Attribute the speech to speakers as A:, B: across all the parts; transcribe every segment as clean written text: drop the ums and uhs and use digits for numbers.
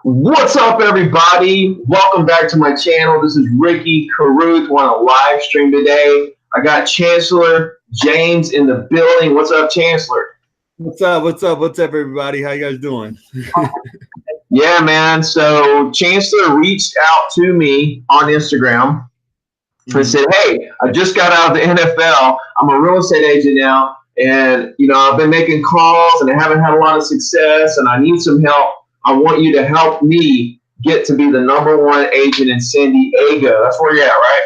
A: What's up, everybody? Welcome back to my channel. This is Ricky Carruth. We're on a live stream today. I got Chancellor James in the building. What's up, Chancellor?
B: What's up? What's up, everybody? How you guys doing?
A: Yeah, man. So Chancellor reached out to me on Instagram and said, "Hey, I just got out of the NFL. I'm a real estate agent now, and I've been making calls and I haven't had a lot of success, and I need some help. I want you to help me get to be the number one agent in San Diego." That's where you're at, right?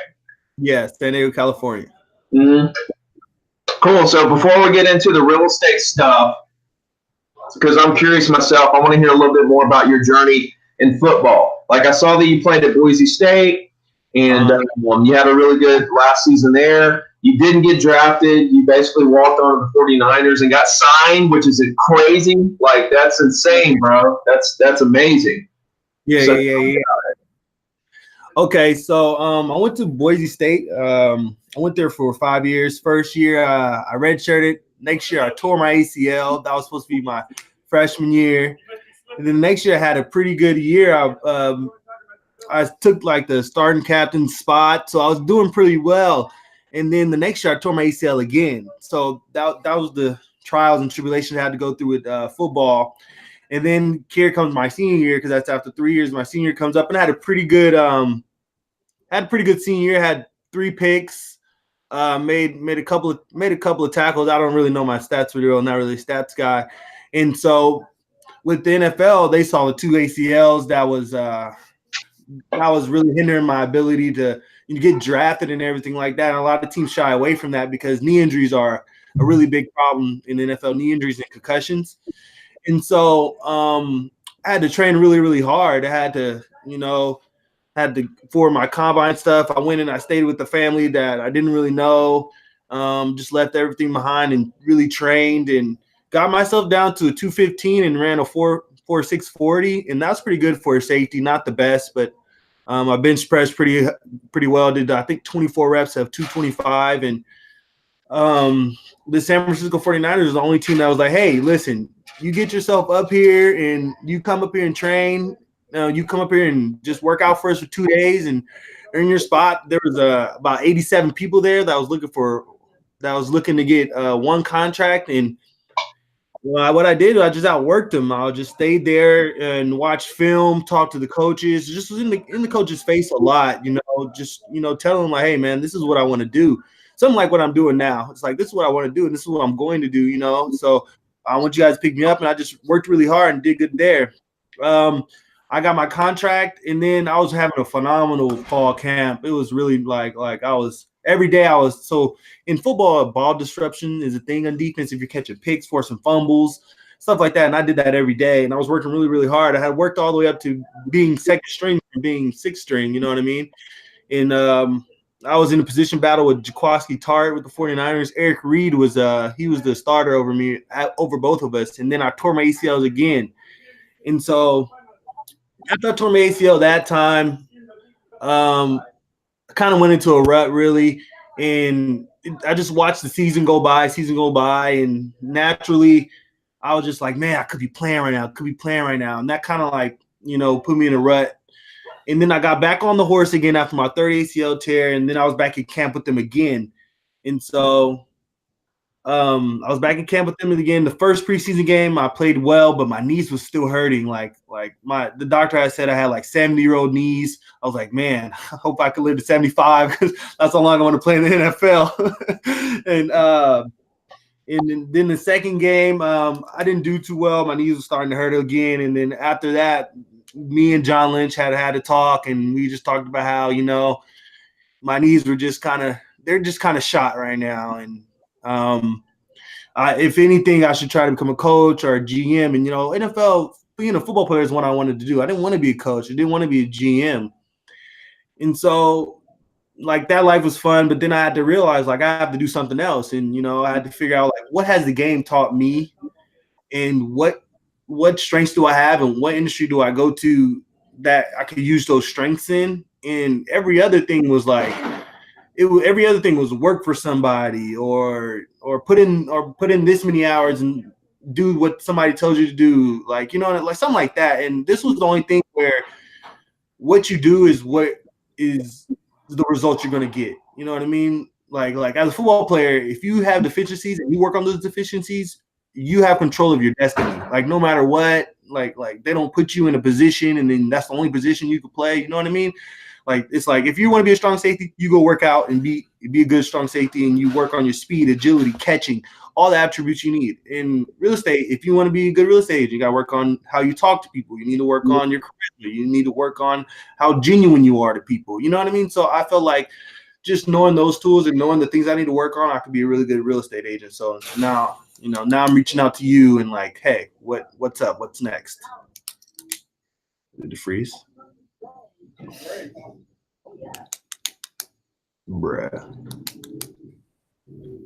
B: Yeah, San Diego, California.
A: Mm-hmm. Cool. So before we get into the real estate stuff, because I'm curious myself, I want to hear a little bit more about your journey in football. Like, I saw that you played at Boise State, and you had a really good last season there. You didn't get drafted. You basically walked on to the 49ers and got signed, which is crazy. Like, that's insane, bro. That's amazing.
B: Yeah. Okay, so I went to Boise State. I went there for 5 years. First year, I redshirted. Next year, I tore my ACL. That was supposed to be my freshman year. And then next year, I had a pretty good year. I took like the starting captain spot, so I was doing pretty well. And then the next year, I tore my ACL again. So that was the trials and tribulations I had to go through with football. And then here comes my senior year, because that's after 3 years. My senior year comes up, and I had a pretty good senior year. Had 3 picks, made a couple of tackles. I don't really know my stats for real. Not really a stats guy. And so with the NFL, they saw the 2 ACLs that was really hindering my ability to get drafted and everything like that. And a lot of teams shy away from that because knee injuries are a really big problem in the NFL. Knee injuries and concussions. And so I had to train really, really hard. I had to, for my combine stuff. I went and I stayed with the family that I didn't really know. Just left everything behind and really trained and got myself down to a 215 and ran a 4.6 40, and that's pretty good for a safety. Not the best, but I bench pressed pretty well. Did I think 24 reps of 225, and the San Francisco 49ers is the only team that was like, hey, listen, you get yourself up here and you come up here and train. You come up here and just work out for us for 2 days and earn your spot. There was about 87 people there that was looking to get one contract. And what I did, I just outworked them. I just stayed there and watched film, talked to the coaches, just was in the coach's face a lot, tell them like, hey man, this is what I want to do. Something like what I'm doing now. It's like, this is what I want to do, and this is what I'm going to do, So I want you guys to pick me up, and I just worked really hard and did good there. I got my contract, and then I was having a phenomenal fall camp. It was really like I was every day. So in football, ball disruption is a thing on defense. If you're catching picks, forcing fumbles, stuff like that, and I did that every day. And I was working really, really hard. I had worked all the way up to being second string from being sixth string. You know what I mean? And I was in a position battle with Jaquaski Tart with the 49ers. Eric Reed was the starter over me, over both of us. And then I tore my ACLs again. And so after I tore my ACL that time, I kind of went into a rut really. And I just watched the season go by. And naturally I was just like, man, I could be playing right now. And that kind of like, put me in a rut. And then I got back on the horse again after my third ACL tear, and then I was back in camp with them again. And so I was back in camp with them again. The first preseason game, I played well, but my knees was still hurting. The doctor had said I had like 70-year-old knees. I was like, man, I hope I could live to 75 because that's how long I want to play in the NFL. And then the second game, I didn't do too well. My knees were starting to hurt again. And then after that, me and John Lynch had a talk, and we just talked about how, my knees were they're just kind of shot right now. And if anything, I should try to become a coach or a GM. And, NFL, being a football player is what I wanted to do. I didn't want to be a coach. I didn't want to be a GM. And so like that life was fun, but then I had to realize like I have to do something else. And, I had to figure out like what has the game taught me and what strengths do I have and what industry do I go to that I could use those strengths in. And every other thing was like every other thing was work for somebody or put in this many hours and do what somebody tells you to do, like, you know, like something like that. And this was the only thing where what you do is what is the result you're going to get. You know what I mean? Like as a football player, if you have deficiencies and you work on those deficiencies, you have control of your destiny. Like no matter what, like they don't put you in a position and then that's the only position you can play. You know what I mean? Like it's like if you want to be a strong safety, you go work out and be a good strong safety, and you work on your speed, agility, catching, all the attributes you need. In real estate, if you want to be a good real estate agent, you got to work on how you talk to people. You need to work on your charisma. You need to work on how genuine you are to people. You know what I mean? So I felt like just knowing those tools and knowing the things I need to work on, I could be a really good real estate agent. So now, you know, now I'm reaching out to you and like, hey, what's up? What's next? Did it freeze? Bruh.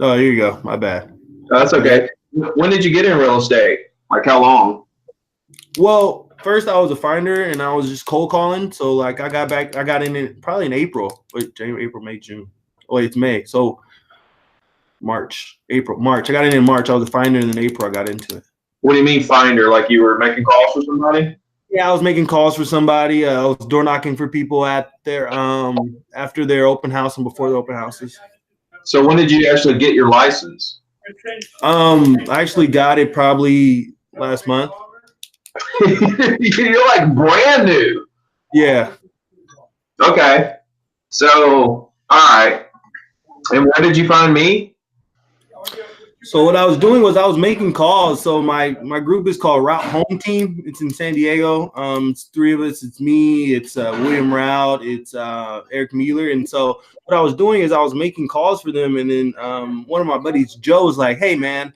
B: Oh, here you go. My bad.
A: That's okay. When did you get in real estate? Like how long?
B: Well, first I was a finder and I was just cold calling. So like I got in it probably in April. Wait, January, April, May, June. Oh, wait, it's May. So March. I got in March. I was a finder, and in April I got into it.
A: What do you mean finder? Like you were making calls for somebody?
B: Yeah, I was making calls for somebody. I was door knocking for people at their after their open house and before the open houses.
A: So when did you actually get your license?
B: I actually got it probably last month.
A: You're like brand new.
B: Yeah.
A: Okay. So, all right. And where did you find me?
B: So what I was doing was I was making calls. So my group is called Route Home Team. It's in San Diego. It's three of us. It's me. It's William Route. It's Eric Mueller. And so what I was doing is I was making calls for them. And then one of my buddies, Joe, was like, "Hey, man,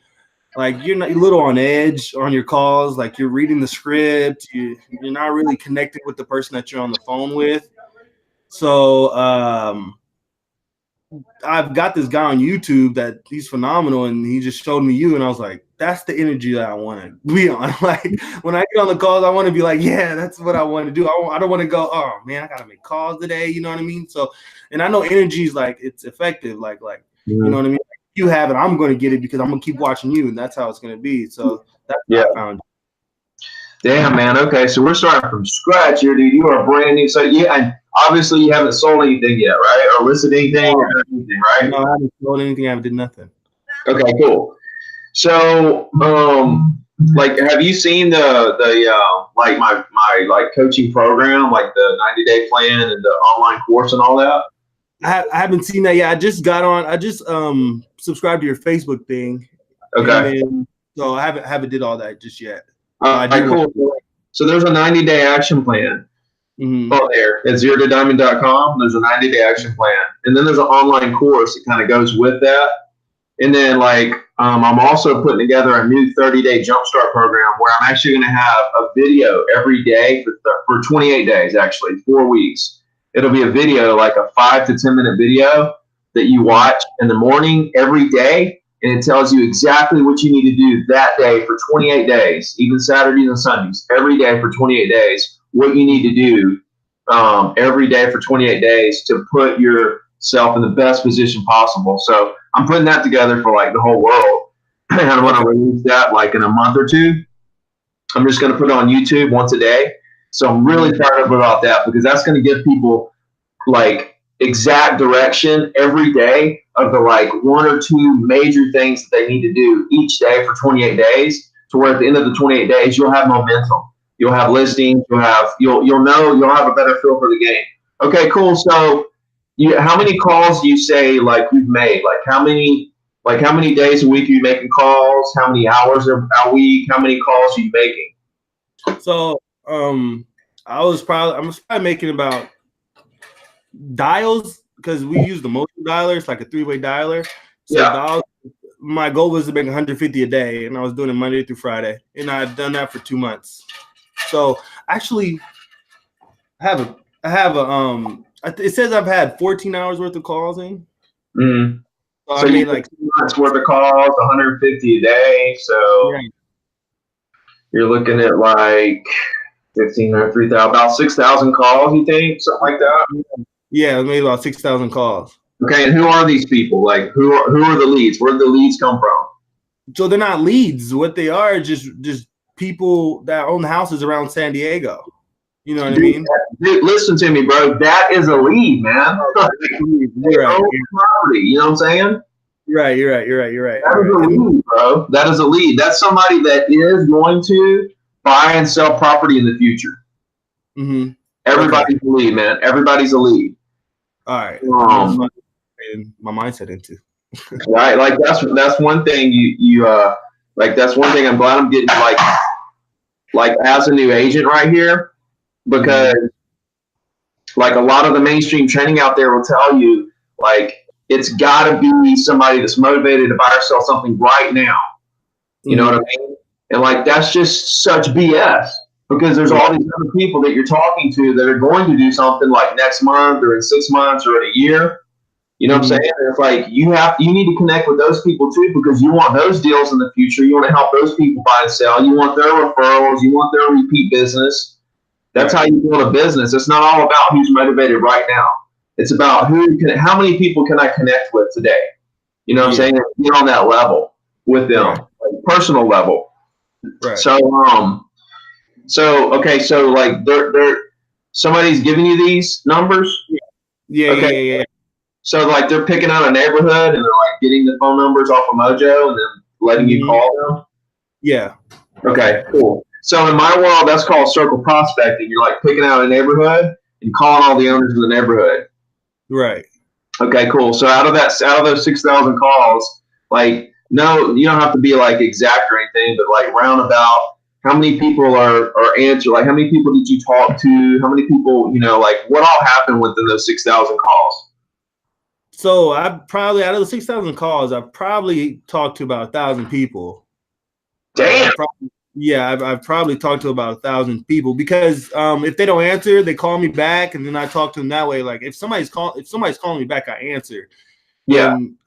B: like you're a little on edge on your calls. Like you're reading the script. You're not really connecting with the person that you're on the phone with." So I've got this guy on YouTube that he's phenomenal, and he just showed me you, and I was like, that's the energy that I want to be on. Like when I get on the calls, I want to be like, yeah, that's what I want to do. I don't want to go, oh man, I gotta make calls today. You know what I mean? So, and I know energy is like it's effective. Like you know what I mean? Like, you have it, I'm going to get it because I'm gonna keep watching you, and that's how it's going to be. So that's what I found.
A: Damn, man. Okay, so we're starting from scratch here, dude. You are brand new. So yeah, and obviously you haven't sold anything yet, right? Or listed anything or done anything, right?
B: No, I haven't sold anything. I haven't did nothing.
A: Okay, cool. So, like, have you seen the like my like coaching program, like the 90-day plan and the online course and all that?
B: I haven't seen that yet. I just got on. I just subscribed to your Facebook thing.
A: Okay.
B: So I haven't did all that just yet.
A: Cool. So there's a 90-day action plan on there at zero-to-diamond.com. There's a 90-day action plan, and then there's an online course that kind of goes with that. And then like I'm also putting together a new 30-day jumpstart program where I'm actually going to have a video every day for 28 days, actually 4 weeks. It'll be a video, like a 5 to 10 minute video that you watch in the morning every day. And it tells you exactly what you need to do that day for 28 days, even Saturdays and Sundays, every day for 28 days, what you need to do every day for 28 days to put yourself in the best position possible. So I'm putting that together for like the whole world. And I'm going to release that like in a month or two. I'm just going to put it on YouTube once a day. So I'm really fired up about that because that's going to give people like exact direction every day of the like 1 or 2 major things that they need to do each day for 28 days, to where at the end of the 28 days you'll have momentum, you'll have listings, you'll have a better feel for the game. Okay, cool. So how many calls do you say like you've made? Like how many days a week are you making calls? How many hours a week? How many calls are you making?
B: So I'm probably making about dials, because we use the motion dialer. It's like a 3-way dialer. So dials, my goal was to make 150 a day, and I was doing it Monday through Friday, and I've done that for 2 months. So actually, I have a it says I've had 14 hours worth of calls in.
A: Mm-hmm.
B: So I made like
A: 2 months worth of calls, 150 a day. So you're looking at like 1,500, 3,000, about 6,000 calls. You think something like that?
B: Yeah, I made about 6,000 calls.
A: Okay, and who are these people? Like, who are the leads? Where did the leads come from?
B: So they're not leads. What they are is just people that own houses around San Diego. You know what I mean?
A: Dude, listen to me, bro. That is a lead, man.
B: You're right.
A: Property, you know what I'm saying?
B: You're right. You're right. You're right. You're right.
A: That is a lead, bro. That is a lead. That's somebody that is going to buy and sell property in the future.
B: Mm-hmm.
A: Everybody's a lead, man. Everybody's a lead.
B: All right. My mindset into.
A: Right. Like that's one thing you like that's one thing I'm glad I'm getting like as a new agent right here, because like a lot of the mainstream training out there will tell you like it's got to be somebody that's motivated to buy or sell something right now. You know what I mean? And like that's just such BS, because there's all these other people that you're talking to that are going to do something like next month or in 6 months or in a year. You know what I'm saying? And it's like you need to connect with those people too, because you want those deals in the future. You want to help those people buy and sell. You want their referrals. You want their repeat business. That's how you build a business. It's not all about who's motivated right now. It's about how many people can I connect with today? You know what I'm saying? Get on that level with them, like personal level.
B: Right.
A: So okay, so like they're somebody's giving you these numbers.
B: Yeah.
A: So like they're picking out a neighborhood and they're like getting the phone numbers off of Mojo and then letting you call them.
B: Yeah.
A: Okay, cool. So in my world, that's called circle prospecting. You're like picking out a neighborhood and calling all the owners of the neighborhood.
B: Right.
A: Okay, cool. So out of those 6,000 calls, like no, you don't have to be like exact or anything, but like roundabout, how many people are answered? Like how many people did you talk to? How many people, like what all happened within those 6,000 calls?
B: So I probably, out of the 6,000 calls, I've probably talked to about 1,000 people.
A: Damn.
B: I've probably talked to about 1,000 people, because if they don't answer, they call me back, and then I talk to them that way. Like if somebody's calling me back, I answer.
A: Yeah.
B: And,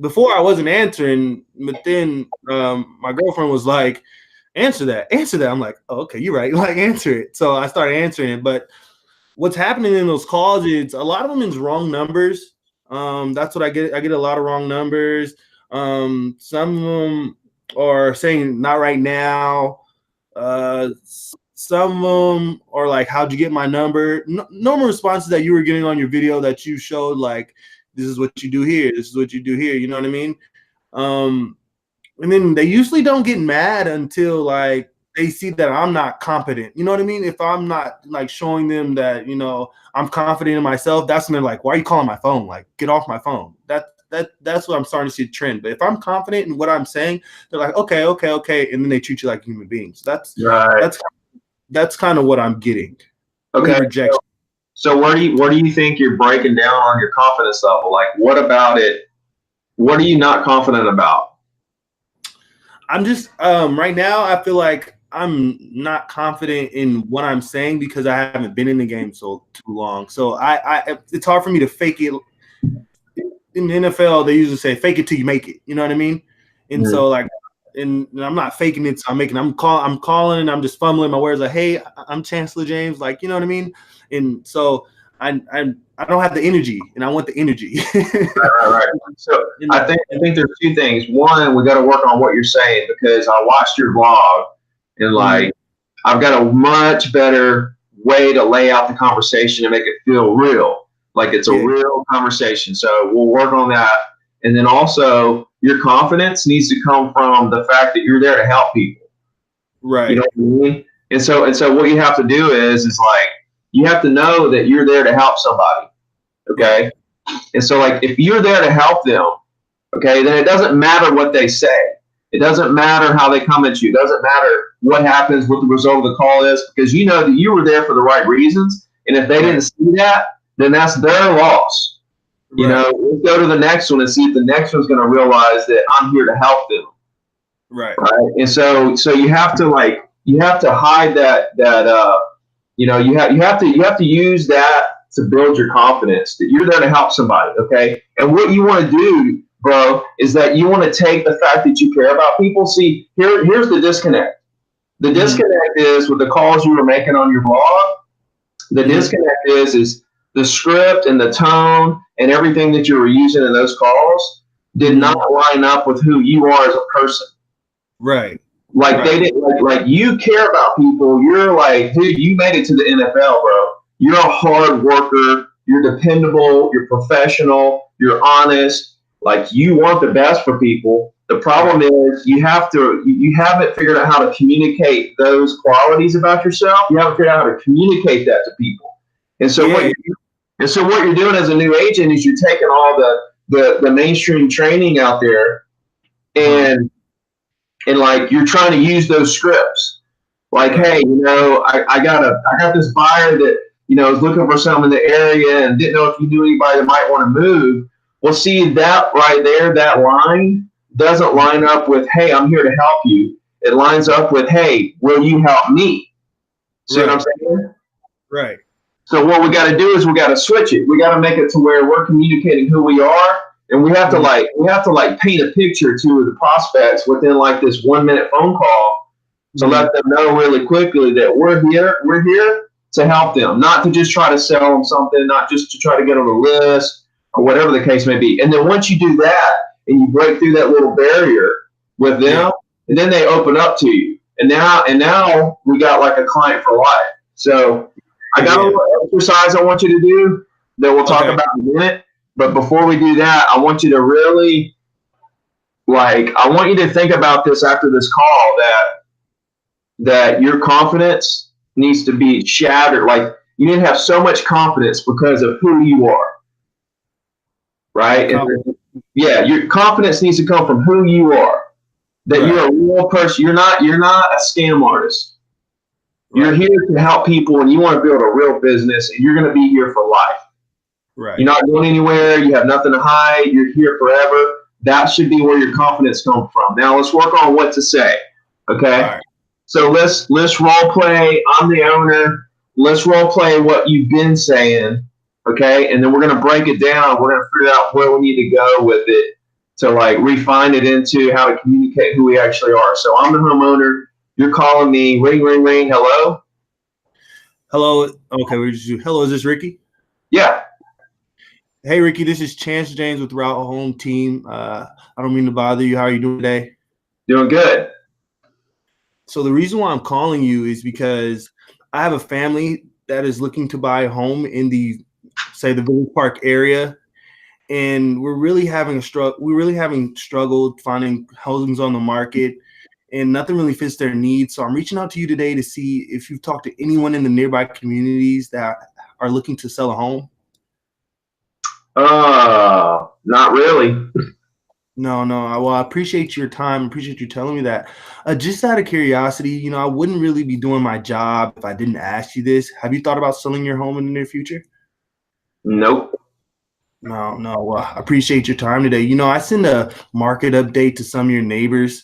B: before I wasn't answering, but then my girlfriend was like, answer that. I'm like, oh, okay, you're right. Like answer it. So I started answering it. But what's happening in those calls is a lot of them is wrong numbers. That's what I get. I get a lot of wrong numbers. Some of them are saying not right now. Some of them are like, how'd you get my number? Normal responses that you were getting on your video that you showed, like, this is what you do here. This is what you do here. You know what I mean? And then they usually don't get mad until like they see that I'm not competent. You know what I mean? If I'm not like showing them that, I'm confident in myself, that's when they're like, why are you calling my phone? Like, get off my phone. That's what I'm starting to see the trend. But if I'm confident in what I'm saying, they're like, okay. And then they treat you like a human being. So that's kind of what I'm getting.
A: Okay.
B: Rejection.
A: So where do you think you're breaking down on your confidence level? Like, what about it? What are you not confident about?
B: I'm just right now, I feel like I'm not confident in what I'm saying because I haven't been in the game so too long. So it's hard for me to fake it. In the NFL, they usually say fake it till you make it. You know what I mean? And so like, and I'm not faking it. So I'm calling and I'm just fumbling my words like, hey, I'm Chancellor James. Like, you know what I mean? And so I don't have the energy, and I want the energy.
A: Right. So I think there's two things. One, we got to work on what you're saying, because I watched your vlog and like I've got a much better way to lay out the conversation and make it feel real, like it's a real conversation. So we'll work on that. And then also your confidence needs to come from the fact that you're there to help people.
B: Right.
A: You know what I mean? And so what you have to do is like you have to know that you're there to help somebody. Okay. And so like if you're there to help them, okay, then it doesn't matter what they say. It doesn't matter how they come at you. It doesn't matter what happens, what the result of the call is, because you know that you were there for the right reasons. And if they didn't see that, then that's their loss. You know, we'll go to the next one and see if the next one's going to realize that I'm here to help them. Right. And so you have to hide that you have to use that to build your confidence that you're there to help somebody. Okay. And what you want to do, bro, is that you want to take the fact that you care about people. See, here's the disconnect. The disconnect is with the calls you were making on your blog. The disconnect is the script and the tone and everything that you were using in those calls did not line up with who you are as a person.
B: Right.
A: Like they didn't like you care about people. You're like, dude, you made it to the NFL, bro. You're a hard worker. You're dependable. You're professional. You're honest. Like you want the best for people. The problem is you haven't figured out how to communicate those qualities about yourself. You haven't figured out how to communicate that to people. And so what you're doing as a new agent is you're taking all the mainstream training out there and like you're trying to use those scripts. Like, hey, I got this buyer that, is looking for something in the area and didn't know if you knew anybody that might want to move. Well, see, that right there, that line doesn't line up with, hey, I'm here to help you. It lines up with, hey, will you help me? See what I'm saying?
B: Right.
A: So what we got to do is we got to switch it. We got to make it to where we're communicating who we are, and we have to paint a picture to the prospects within like this 1 minute phone call to let them know really quickly that we're here to help them, not to just try to sell them something, not just to try to get on the list or whatever the case may be. And then once you do that and you break through that little barrier with them, and then they open up to you. And now we got like a client for life. So I got a little exercise I want you to do that we'll talk about in a minute. But before we do that, I want you to really, I want you to think about this after this call that your confidence needs to be shattered. Like you need to have so much confidence because of who you are. Right? Your confidence needs to come from who you are. That you're a real person. You're not a scam artist. You're here to help people and you want to build a real business and you're going to be here for life.
B: Right.
A: You're not going anywhere. You have nothing to hide. You're here forever. That should be where your confidence comes from. Now let's work on what to say. Okay.
B: Right.
A: So let's role play. I'm the owner. Let's role play what you've been saying. Okay. And then we're going to break it down. We're going to figure out where we need to go with it to refine it into how to communicate who we actually are. So I'm the homeowner. You're calling me. Ring, ring, ring. Hello.
B: Hello. Okay. Hello. Is this Ricky?
A: Yeah.
B: Hey, Ricky, this is Chance James with Route Home Team. I don't mean to bother you. How are you doing today?
A: Doing good.
B: So the reason why I'm calling you is because I have a family that is looking to buy a home in the Village Park area, and we're really having struggled finding housings on the market, and nothing really fits their needs. So I'm reaching out to you today to see if you've talked to anyone in the nearby communities that are looking to sell a home.
A: Not really.
B: No. Well, I appreciate your time. Appreciate you telling me that. Just out of curiosity, I wouldn't really be doing my job if I didn't ask you this. Have you thought about selling your home in the near future?
A: Nope.
B: No. Well, I appreciate your time today. I send a market update to some of your neighbors,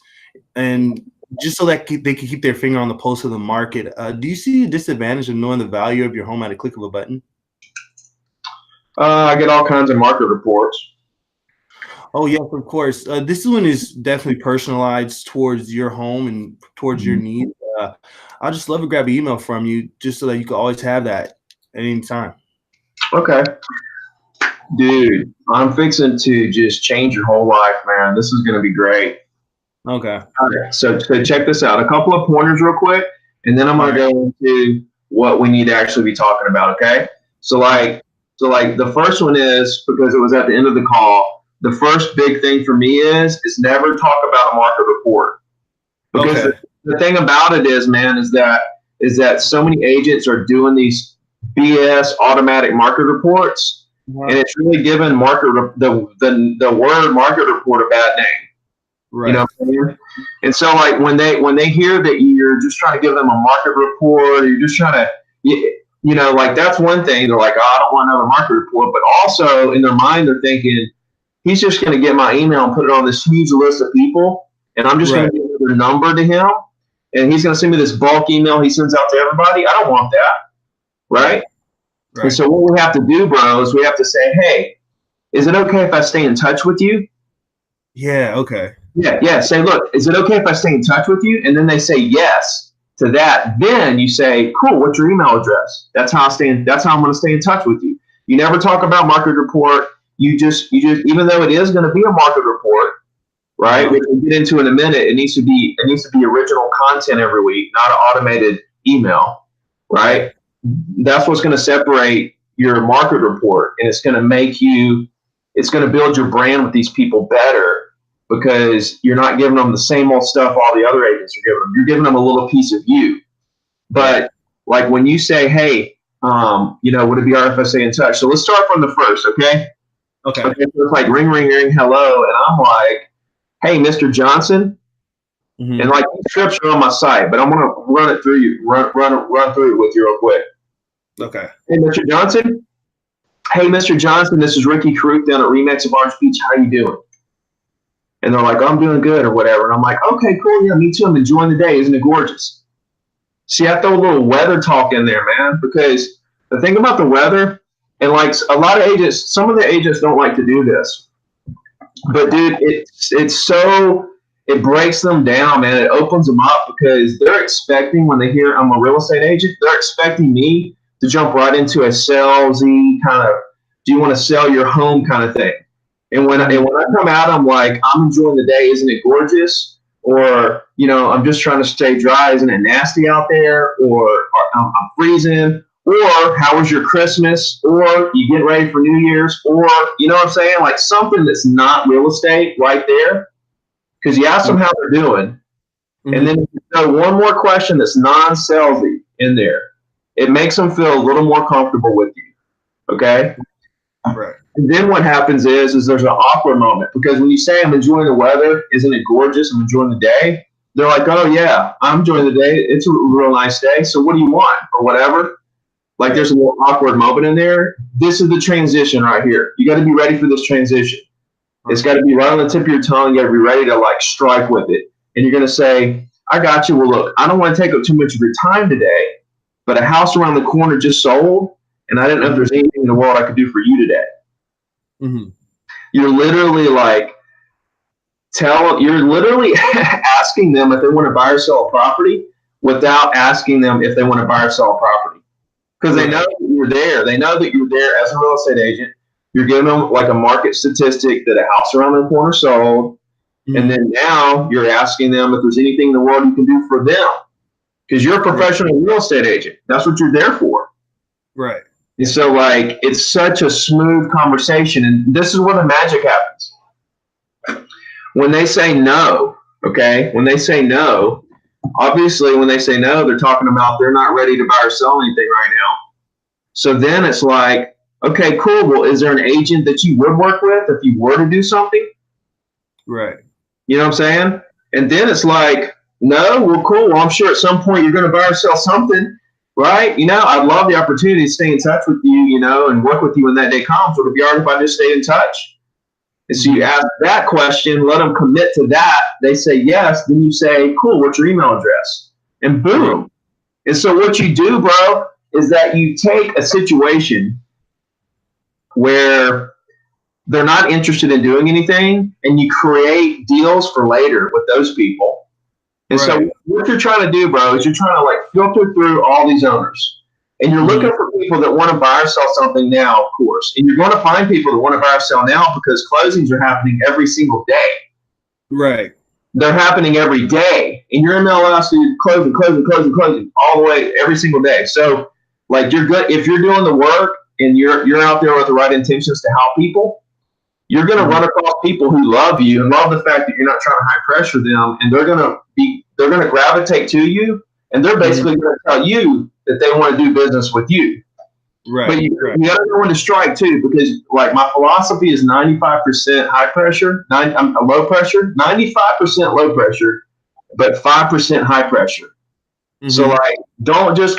B: and just so that they can keep their finger on the pulse of the market. Do you see a disadvantage of knowing the value of your home at a click of a button?
A: I get all kinds of market reports.
B: Oh, yes, of course. This one is definitely personalized towards your home and towards your needs. I'd just love to grab an email from you just so that you can always have that at any time.
A: Okay. Dude, I'm fixing to just change your whole life, man. This is going to be great.
B: Okay.
A: So check this out. A couple of pointers real quick, and then I'm going to go into what we need to actually be talking about, okay? So the first one is, because it was at the end of the call, the first big thing for me is never talk about a market report. Because the thing about it is, man, is that so many agents are doing these BS automatic market reports, and it's really given the word market report a bad name.
B: Right.
A: You know what I mean? And so when they hear that you're just trying to give them a market report, or you're just trying to, that's one thing. They're like, oh, I don't want another market report. But also in their mind, they're thinking, he's just going to get my email and put it on this huge list of people, and I'm just going to give their number to him, and he's going to send me this bulk email he sends out to everybody. I don't want that, right? And so what we have to do, bro, is we have to say, hey, is it okay if I stay in touch with you?
B: Yeah, okay.
A: Yeah. Say, look, is it okay if I stay in touch with you? And then they say yes to that. Then you say, cool, what's your email address? That's how I'm going to stay in touch with you. You never talk about market report. even though it is going to be a market report, right? Which we'll get into in a minute. It needs to be original content every week, not an automated email, right? That's what's going to separate your market report, and it's going to build your brand with these people better because you're not giving them the same old stuff all the other agents are giving them. You're giving them a little piece of you. But like when you say, hey, would it be all right if I stay in touch? So let's start from the first, okay?
B: Okay.
A: So it's like ring, ring, ring, hello. And I'm like, hey, Mr. Johnson. Mm-hmm. And like these scripts are on my site, but I'm going to run it through you, run through it with you real quick.
B: Okay.
A: Hey, Mr. Johnson. Hey, Mr. Johnson, this is Ricky Carruth down at Remax of Orange Beach. How you doing? And they're like, oh, I'm doing good or whatever. And I'm like, okay, cool. Yeah, me too. I'm enjoying the day. Isn't it gorgeous? See, I throw a little weather talk in there, man, because the thing about the weather, and like a lot of agents, some of the agents don't like to do this. But, dude, it breaks them down, man. It opens them up because they're expecting, when they hear I'm a real estate agent, they're expecting me to jump right into a salesy kind of, do you want to sell your home kind of thing. And when I come out, I'm like, I'm enjoying the day. Isn't it gorgeous? Or, I'm just trying to stay dry. Isn't it nasty out there? Or I'm freezing. Or how was your Christmas? Or you getting ready for New Year's? Or, you know what I'm saying? Like something that's not real estate right there. Because you ask them how they're doing. Mm-hmm. And then you throw one more question that's non-salesy in there. It makes them feel a little more comfortable with you. Okay?
B: Right.
A: And then what happens is there's an awkward moment because when you say I'm enjoying the weather, isn't it gorgeous? I'm enjoying the day. They're like, oh yeah, I'm enjoying the day. It's a real nice day. So what do you want or whatever? Like there's a little awkward moment in there. This is the transition right here. You got to be ready for this transition. It's got to be right on the tip of your tongue. You got to be ready to like strike with it. And you're going to say, I got you. Well, look, I don't want to take up too much of your time today, but a house around the corner just sold. And I didn't know if there's anything in the world I could do for you today. Mm-hmm. You're literally asking them if they want to buy or sell a property without asking them if they want to buy or sell a property. Because they know that you're there. They know that you're there as a real estate agent. You're giving them like a market statistic that a house around the corner sold. Mm-hmm. And then now you're asking them if there's anything in the world you can do for them. Because you're a professional real estate agent. That's what you're there for.
B: Right.
A: And so, like, it's such a smooth conversation. And this is where the magic happens. When they say no, okay, obviously when they say no, they're talking about they're not ready to buy or sell anything right now. So then it's like, okay, cool. Well, is there an agent that you would work with if you were to do something?
B: Right.
A: You know what I'm saying? And then it's like, no, well, cool. Well, I'm sure at some point you're going to buy or sell something. Right? I'd love the opportunity to stay in touch with you, and work with you when that day comes. Would it be all right if I just stayed in touch? And so you ask that question, let them commit to that. They say yes. Then you say, cool, what's your email address? And boom. And so what you do, bro, is that you take a situation where they're not interested in doing anything and you create deals for later with those people. And so what you're trying to do, bro, is you're trying to like filter through all these owners. And you're looking for people that want to buy or sell something now, of course. And you're going to find people that want to buy or sell now because closings are happening every single day.
B: Right.
A: They're happening every day. And your MLS is closing all the way every single day. So like you're good if you're doing the work and you're out there with the right intentions to help people. You're going to run across people who love you and love the fact that you're not trying to high pressure them, and they're going to gravitate to you, and they're basically going to tell you that they want to do business with you.
B: Right.
A: But you got to know when to strike too, because like my philosophy is 95% high pressure, low pressure, 95% low pressure, but 5% high pressure. Mm-hmm. So like, don't just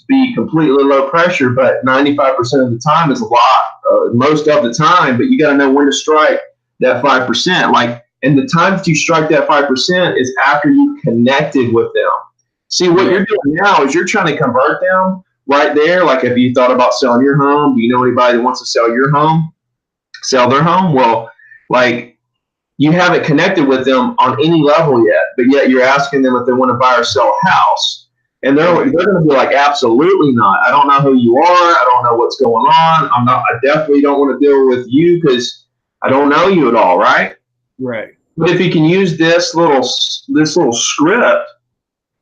A: be completely low pressure, but 95% of the time is a lot, most of the time, but you got to know when to strike that 5%. Like, and the time that you strike that 5% is after you connected with them. See, what you're doing now is you're trying to convert them right there. Like if you thought about selling your home, do you know anybody that wants to sell their home? Well, like, you haven't connected with them on any level yet, but yet you're asking them if they want to buy or sell a house. And they're going to be like, absolutely not. I don't know who you are. I don't know what's going on. I definitely don't want to deal with you because I don't know you at all, right?
B: Right.
A: But if you can use this little script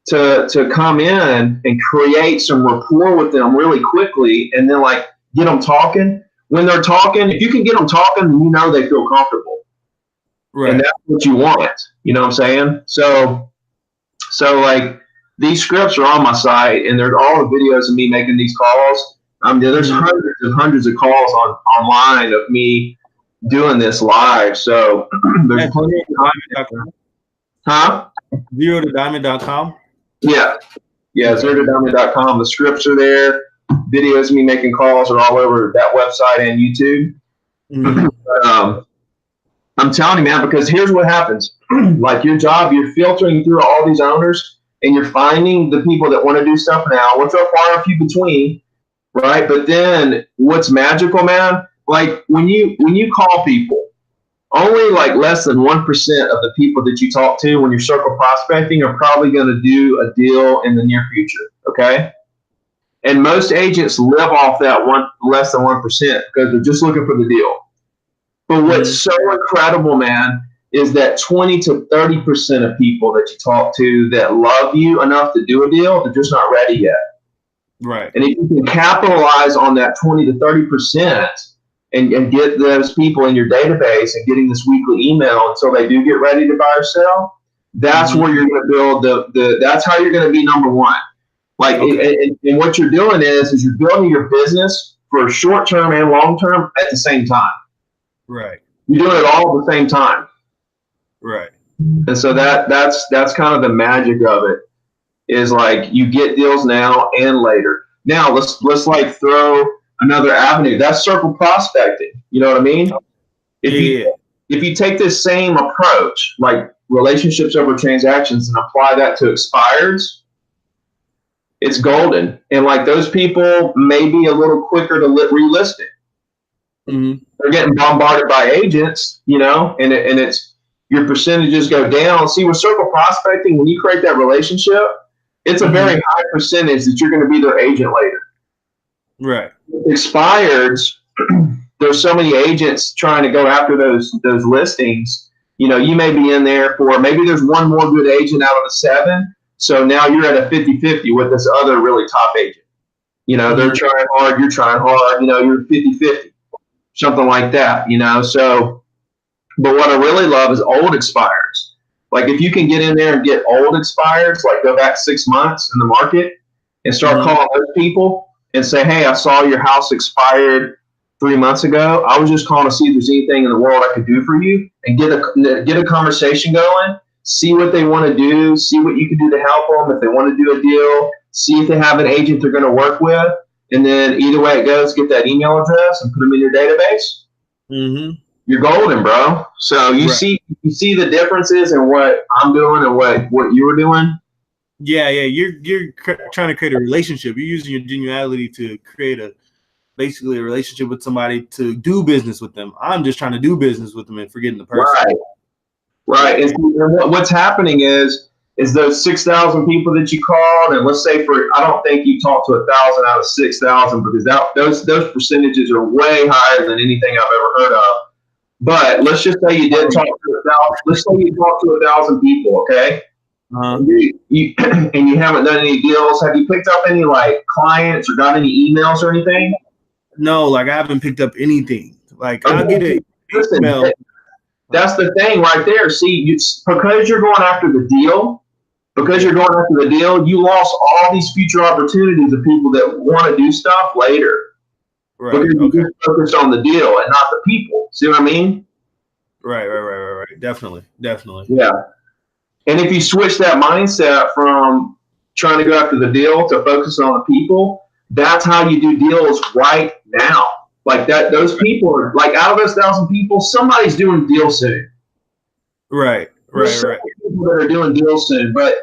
A: to come in and create some rapport with them really quickly, and then like get them talking. When they're talking, if you can get them talking, you know they feel comfortable,
B: Right.
A: and that's what you want. You know what I'm saying? So like these scripts are on my site, and there's all the videos of me making these calls. There's hundreds of calls online of me doing this live. So there's plenty of content. Huh?
B: ZeroToDiamond.com.
A: Yeah, ZeroToDiamond.com. The scripts are there. Videos of me making calls are all over that website and YouTube. I'm telling you, man, because here's what happens. Like your job, you're filtering through all these owners, and you're finding the people that want to do stuff now, which are far and few between, right? But then what's magical, man, like when you call people, only like less than 1% of the people that you talk to when you're circle prospecting are probably going to do a deal in the near future, okay? And most agents live off that less than 1% because they're just looking for the deal. But what's so incredible, man, is that 20 to 30% of people that you talk to that love you enough to do a deal, they're just not ready yet.
B: Right.
A: And if you can capitalize on that 20 to 30% and get those people in your database and getting this weekly email until they do get ready to buy or sell, that's where you're going to build that's how you're going to be number one. Like, and what you're doing is you're building your business for short term and long term at the same time.
B: Right.
A: You're doing it all at the same time.
B: Right.
A: And so that's kind of the magic of it, is like you get deals now and later. Now let's like throw another avenue. That's circle prospecting. You know what I mean? If you take this same approach, like relationships over transactions, and apply that to expireds, it's golden. And like those people may be a little quicker to relist it. They're getting bombarded by agents, you know, and it's your percentages go down. See, with circle prospecting, when you create that relationship, it's a very high percentage that you're going to be their agent later.
B: Right.
A: Expireds, there's so many agents trying to go after those listings. You know, you may be in there for, maybe there's one more good agent out of the 7. So now you're at a 50-50 with this other really top agent. You know, they're trying hard, you're trying hard, you know, you're 50-50, something like that, you know. So, but what I really love is old expireds. Like if you can get in there and get old expireds, like go back 6 months in the market and start calling those people and say, hey, I saw your house expired 3 months ago. I was just calling to see if there's anything in the world I could do for you, and get a conversation going, see what they want to do, see what you can do to help them. If they want to do a deal, see if they have an agent they're going to work with. And then either way it goes, get that email address and put them in your database. You're golden, bro. So you see the differences in what I'm doing and what you were doing.
B: Yeah. You're trying to create a relationship. You're using your geniality to create basically a relationship with somebody to do business with them. I'm just trying to do business with them and forgetting the person.
A: Right. And what's happening is those 6,000 people that you called, and let's say I don't think you talked to 1,000 out of 6,000, because those percentages are way higher than anything I've ever heard of. But let's just say you did talk to 1,000. Let's say you talked to 1,000 people, okay? And you haven't done any deals. Have you picked up any like clients or got any emails or anything?
B: No, like I haven't picked up anything. Like I'll get an email.
A: That's the thing right there. See, because you're going after the deal, you lost all these future opportunities of people that want to do stuff later.
B: Right.
A: Because you just focused on the deal and not the people. See what I mean?
B: Right. Definitely.
A: Yeah. And if you switch that mindset from trying to go after the deal to focus on the people, that's how you do deals right now. Like that, those people are like, out of those 1,000 people, somebody's doing a deal soon.
B: Right.
A: People that are doing deals soon, but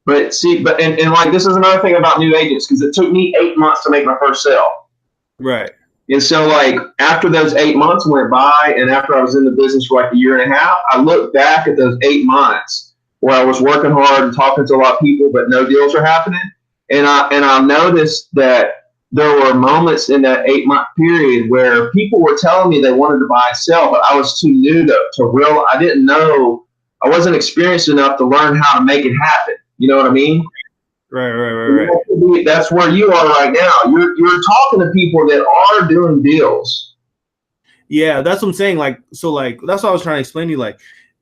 A: like this is another thing about new agents, because it took me 8 months to make my first sale.
B: Right.
A: And so like after those 8 months went by, and after I was in the business for like a year and a half, I looked back at those 8 months where I was working hard and talking to a lot of people, but no deals are happening. I noticed that there were moments in that 8 month period where people were telling me they wanted to buy and sell, but I was too new to real. I didn't know. I wasn't experienced enough to learn how to make it happen. You know what I mean?
B: Right.
A: That's where you are right now. You're talking to people that are doing deals.
B: Yeah, that's what I'm saying. Like, so like that's what I was trying to explain to you. Like,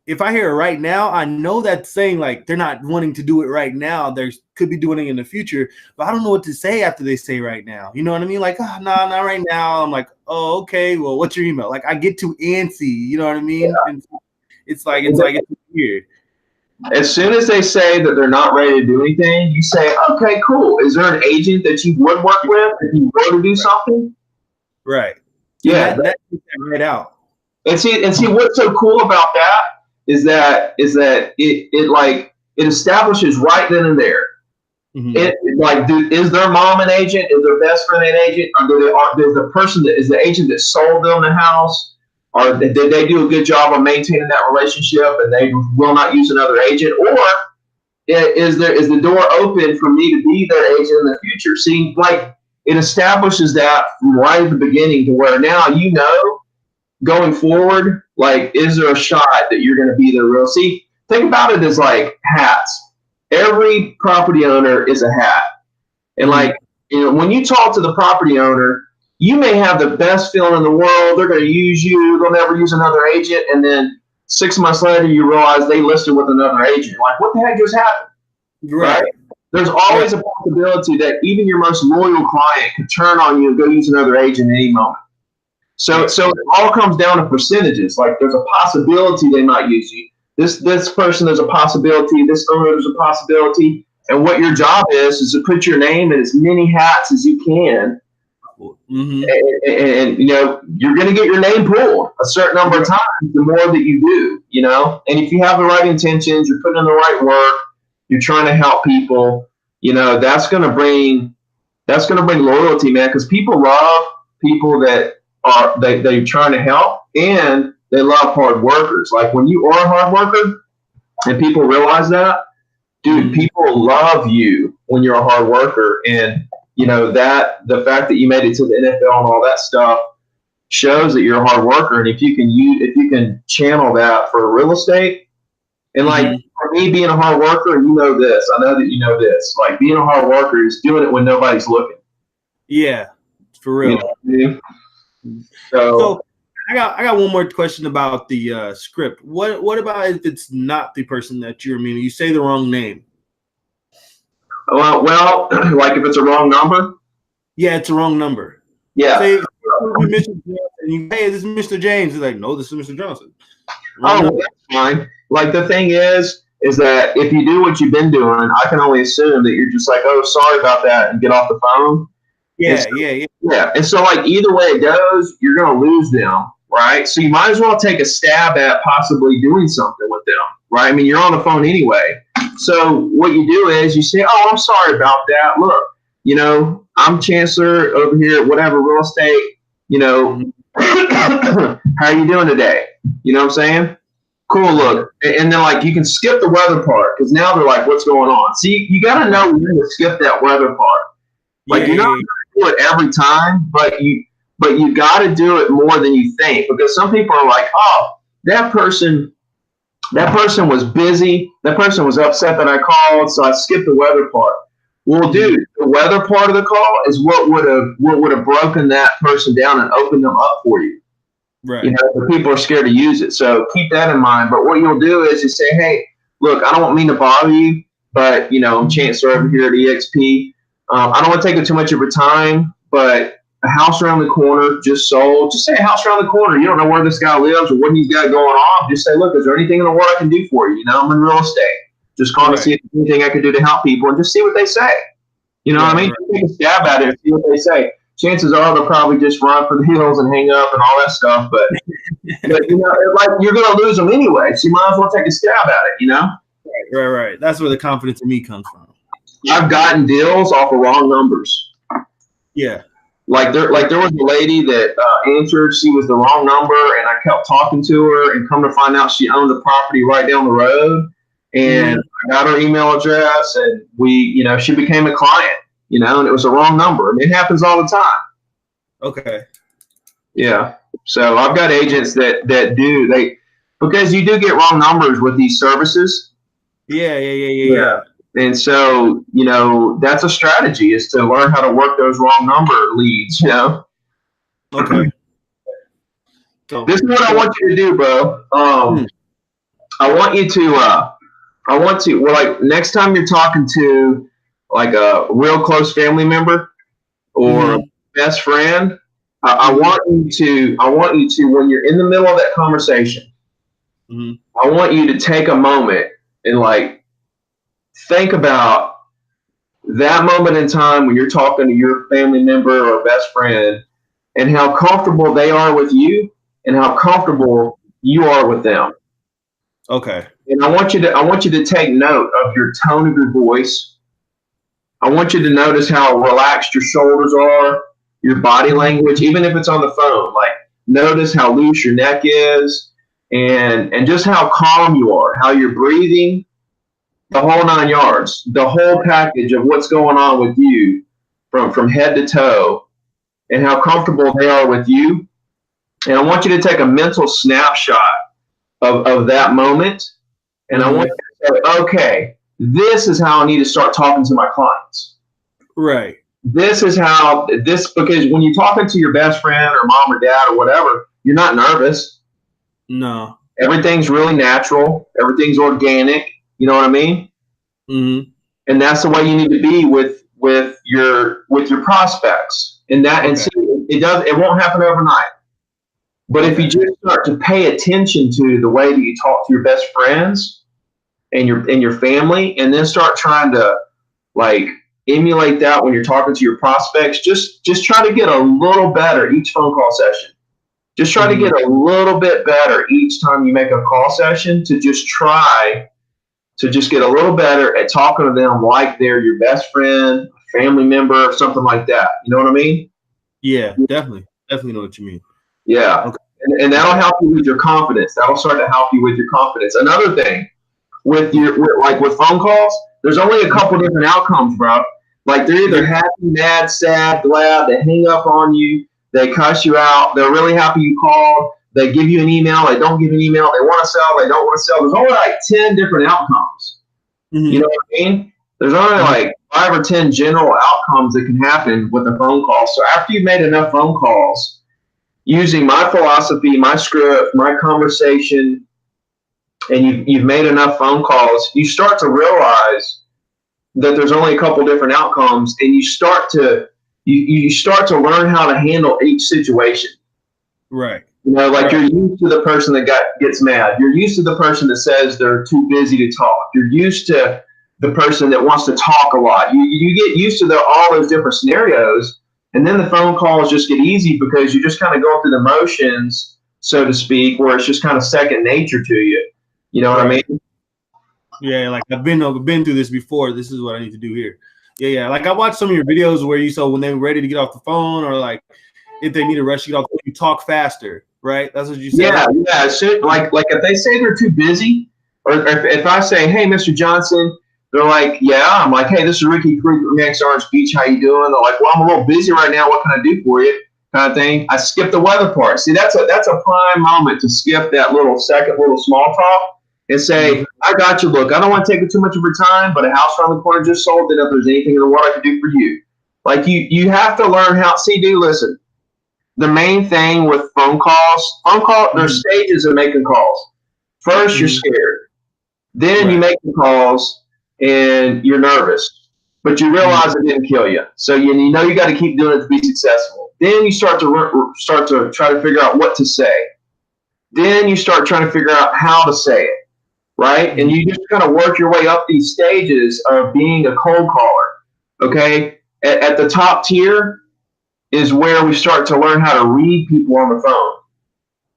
B: if I hear it right now, I know that's saying like they're not wanting to do it right now. They could be doing it in the future, but I don't know what to say after they say right now. You know what I mean? Like, oh, nah, not right now. I'm like, oh, okay. Well, what's your email? Like, I get too antsy. You know what I mean?
A: Yeah.
B: And it's weird.
A: As soon as they say that they're not ready to do anything, you say, okay, cool. Is there an agent that you would work with if you were to do something?
B: Right.
A: Yeah.
B: And that right out.
A: And see what's so cool about that is that it establishes right then and there.
B: Mm-hmm.
A: Is their mom an agent? Is their best friend an agent? Or is the person that is the agent that sold them the house? Or did they do a good job of maintaining that relationship and they will not use another agent? Or is the door open for me to be their agent in the future? See, like it establishes that right at the beginning to where now you know going forward, like, is there a shot that you're going to be their real? See, think about it as like hats. Every property owner is a hat. And like, when you talk to the property owner, you may have the best feeling in the world. They're going to use you. They'll never use another agent. And then 6 months later, you realize they listed with another agent. Like, what the heck just happened? Right? There's always a possibility that even your most loyal client could turn on you and go use another agent at any moment. So it all comes down to percentages. Like, there's a possibility they might use you. This person, there's a possibility. This owner, there's a possibility. And what your job is to put your name in as many hats as you can.
B: Mm-hmm.
A: And you're going to get your name pulled a certain number of times the more that you do, and if you have the right intentions, you're putting in the right work, you're trying to help people, that's going to bring loyalty, man, because people love people that they're trying to help, and they love hard workers. Like, when you are a hard worker and people realize that, dude, people love you when you're a hard worker. And that the fact that you made it to the NFL and all that stuff shows that you're a hard worker. And if you can channel that for real estate, and like for me being a hard worker, and I know that you know this, like being a hard worker is doing it when nobody's looking.
B: Yeah, for real.
A: You know what I mean?
B: So I got one more question about the script. What about if it's not the person that you're meaning? You say the wrong name.
A: Well, like if it's a wrong number?
B: Yeah, it's a wrong number.
A: Yeah.
B: Say, Mr. Johnson, and hey, this is Mr. James. He's like, no, this is Mr. Johnson.
A: That's fine. Like, the thing is that if you do what you've been doing, I can only assume that you're just like, oh, sorry about that, and get off the phone.
B: Yeah.
A: And so, like, either way it goes, you're going to lose them, right? So you might as well take a stab at possibly doing something with them, right? I mean, you're on the phone anyway. So what you do is you say, oh, I'm sorry about that. Look, I'm Chancellor over here at whatever real estate, how are you doing today? You know what I'm saying? Cool, look. And then, like, you can skip the weather part because now they're like, what's going on? See, you got to know when to skip that weather part. Like, you're not going to do it every time, but you got to do it more than you think, because some people are like, oh, that person was busy. That person was upset that I called, so I skipped the weather part. Well, dude, the weather part of the call is what would have broken that person down and opened them up for you.
B: Right.
A: The people are scared to use it, so keep that in mind. But what you'll do is you say, hey, look, I don't mean to bother you, but I'm Chancellor over here at EXP. I don't want to take up too much of your time, but a house around the corner just sold. Just say a house around the corner. You don't know where this guy lives or what he's got going on. Just say, look, is there anything in the world I can do for you? I'm in real estate. Just call to see if there's anything I can do to help people, and just see what they say. You know what I mean? Take a stab at it and see what they say. Chances are they'll probably just run for the hills and hang up and all that stuff. But like, you're going to lose them anyway, so you might as well take a stab at it.
B: Right. That's where the confidence in me comes from.
A: I've gotten deals off of wrong numbers.
B: Yeah.
A: Like there was a lady that answered. She was the wrong number, and I kept talking to her, and come to find out she owned the property right down the road. and I got her email address, and she became a client, and it was a wrong number. I mean, it happens all the time.
B: Okay.
A: Yeah. So I've got agents that do because you do get wrong numbers with these services.
B: Yeah.
A: And so, that's a strategy, is to learn how to work those wrong number leads,
B: Okay. So,
A: this is what I want you to do, bro. I want you to, well, like, next time you're talking to like a real close family member or a best friend, I want you to, when you're in the middle of that conversation, I want you to take a moment and like think about that moment in time when you're talking to your family member or best friend, and how comfortable they are with you and how comfortable you are with them.
B: Okay.
A: And I want you to take note of your tone of your voice. I want you to notice how relaxed your shoulders are, your body language, even if it's on the phone. Like, notice how loose your neck is, and just how calm you are, how you're breathing, the whole 9 yards, the whole package of what's going on with you from head to toe, and how comfortable they are with you. And I want you to take a mental snapshot of that moment. And I want you to say, okay, this is how I need to start talking to my clients.
B: Right.
A: Because when you're talking to your best friend or mom or dad or whatever, you're not nervous.
B: No.
A: Everything's really natural. Everything's organic. You know what I mean?
B: Mm-hmm.
A: And that's the way you need to be with your prospects. And see, it won't happen overnight. But if you just start to pay attention to the way that you talk to your best friends and your family, and then start trying to like emulate that when you're talking to your prospects, just try to get a little better each phone call session. Just try to get a little bit better each time you make a call session, to just try to just get a little better at talking to them like they're your best friend, family member, or something like that. You know what I mean?
B: Yeah, definitely know what you mean.
A: Yeah.
B: Okay.
A: And that'll help you with your confidence. That'll start to help you with your confidence. Another thing with phone calls, there's only a couple different outcomes, bro. Like, they're either happy, mad, sad, glad, they hang up on you, they cuss you out, they're really happy you called, they give you an email, they don't give you an email, they want to sell, they don't want to sell. There's only like 10 different outcomes. You know what I mean? There's only like 5 or 10 general outcomes that can happen with a phone call. So after you've made enough phone calls, using my philosophy, my script, my conversation, and you've made enough phone calls, you start to realize that there's only a couple different outcomes, and you start to learn how to handle each situation.
B: Right.
A: You're used to the person that gets mad. You're used to the person that says they're too busy to talk. You're used to the person that wants to talk a lot. You get used to all those different scenarios. And then the phone calls just get easy because you just kind of go through the motions, so to speak, where it's just kind of second nature to you. You know what I mean?
B: Yeah, like I've been through this before. This is what I need to do here. Yeah. Like I watched some of your videos where when they're ready to get off the phone, or like if they need to rush to get off, you talk faster, right? That's what you said.
A: Yeah. So, like if they say they're too busy, or if I say, hey, Mr. Johnson, they're like, yeah. I'm like, hey, this is Ricky from Max Orange Beach. How you doing? They're like, well, I'm a little busy right now. What can I do for you? Kind of thing. I skip the weather part. See, that's a prime moment to skip that little small talk and say, I got you. Look, I don't want to take up too much of your time, but a house around the corner just sold. Then if there's anything in the world I can do for you, like you have to learn how. See, dude, listen. The main thing with phone calls, there's stages of making calls. First, you're scared. Then you make the calls and you're nervous, but you realize it didn't kill you. So you know you got to keep doing it to be successful. Then you start to try to figure out what to say. Then you start trying to figure out how to say it, right? And you just kind of work your way up these stages of being a cold caller. Okay, at the top tier is where we start to learn how to read people on the phone.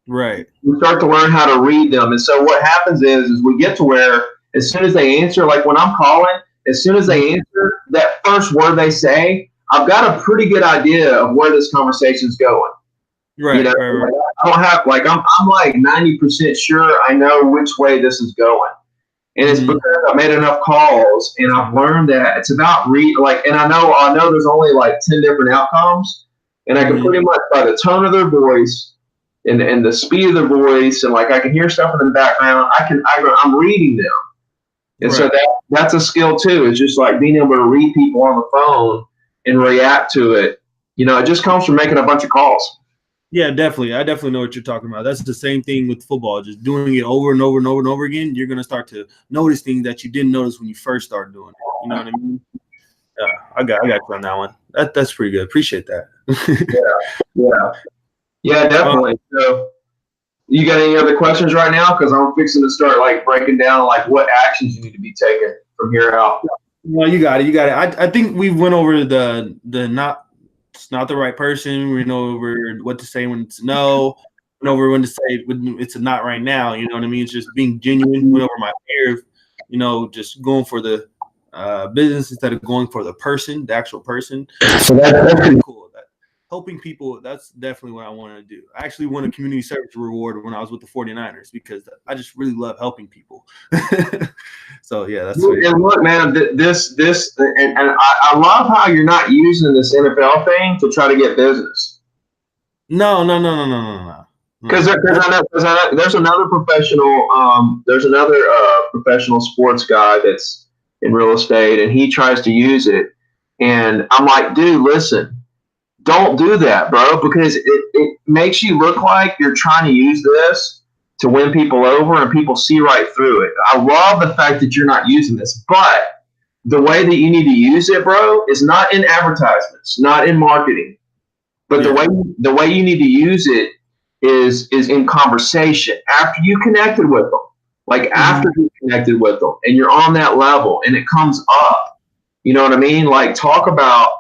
B: Right.
A: We start to learn how to read them. And so what happens is we get to where as soon as they answer, like when I'm calling, as soon as they answer that first word they say, I've got a pretty good idea of where this conversation's going.
B: Right.
A: I don't have I'm like 90% sure I know which way this is going. And it's because I made enough calls, and I've learned that it's about and I know there's only like 10 different outcomes, and I can pretty much by the tone of their voice and the speed of their voice, and like I can hear stuff in the background. I'm reading them, and so that's a skill too. It's just like being able to read people on the phone and react to it. It just comes from making a bunch of calls.
B: Yeah, definitely. I definitely know what you're talking about. That's the same thing with football. Just doing it over and over and over and over again, you're going to start to notice things that you didn't notice when you first started doing it. You know what I mean? Yeah, I got you on that one. That's pretty good. Appreciate that.
A: Yeah, definitely. So, you got any other questions right now? Because I'm fixing to start like breaking down like what actions you need to be taking from here out.
B: Well, you got it. I think we went over the it's not the right person. We went over what to say when it's no. Went over when to say when it's a not right now. You know what I mean? It's just being genuine. Went over my fear of, just going for the business instead of going for the person, the actual person. So that's pretty cool. Helping people, that's definitely what I want to do. I actually won a community service reward when I was with the 49ers because I just really love helping people. So, yeah, that's what
A: and look, man, and I love how you're not using this NFL thing to try to get business.
B: No.
A: Because I know there's another professional sports guy that's in real estate, and he tries to use it. And I'm like, dude, listen. Don't do that, bro, because it makes you look like you're trying to use this to win people over, and people see right through it. I love the fact that you're not using this, but the way that you need to use it, bro, is not in advertisements, not in marketing, but the way you need to use it is in conversation after you connected with them, like after you connected with them, and you're on that level, and it comes up. You know what I mean? Like talk about.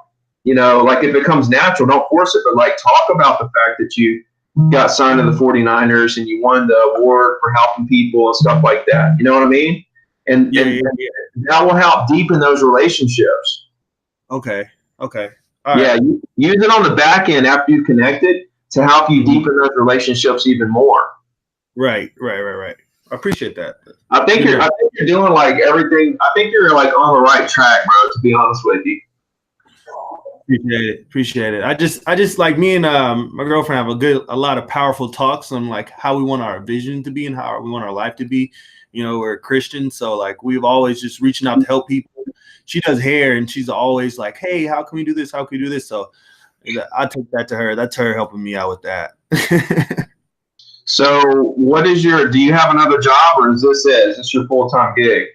A: Like if it comes natural, don't force it, but like talk about the fact that you got signed to the 49ers and you won the award for helping people and stuff like that. You know what I mean? And that will help deepen those relationships.
B: Okay. All
A: right. Use it on the back end after you connected to help you deepen those relationships even more.
B: Right. I appreciate that.
A: I think you're doing like everything. I think you're like on the right track, bro, to be honest with you.
B: Appreciate it. I just like me and my girlfriend have a lot of powerful talks on like how we want our vision to be and how we want our life to be. We're Christians, so like we've always just reaching out to help people. She does hair, and she's always like, "Hey, how can we do this? How can we do this?" So I take that to her. That's her helping me out with that.
A: So, do you have another job, or is this it? Is this your full-time gig?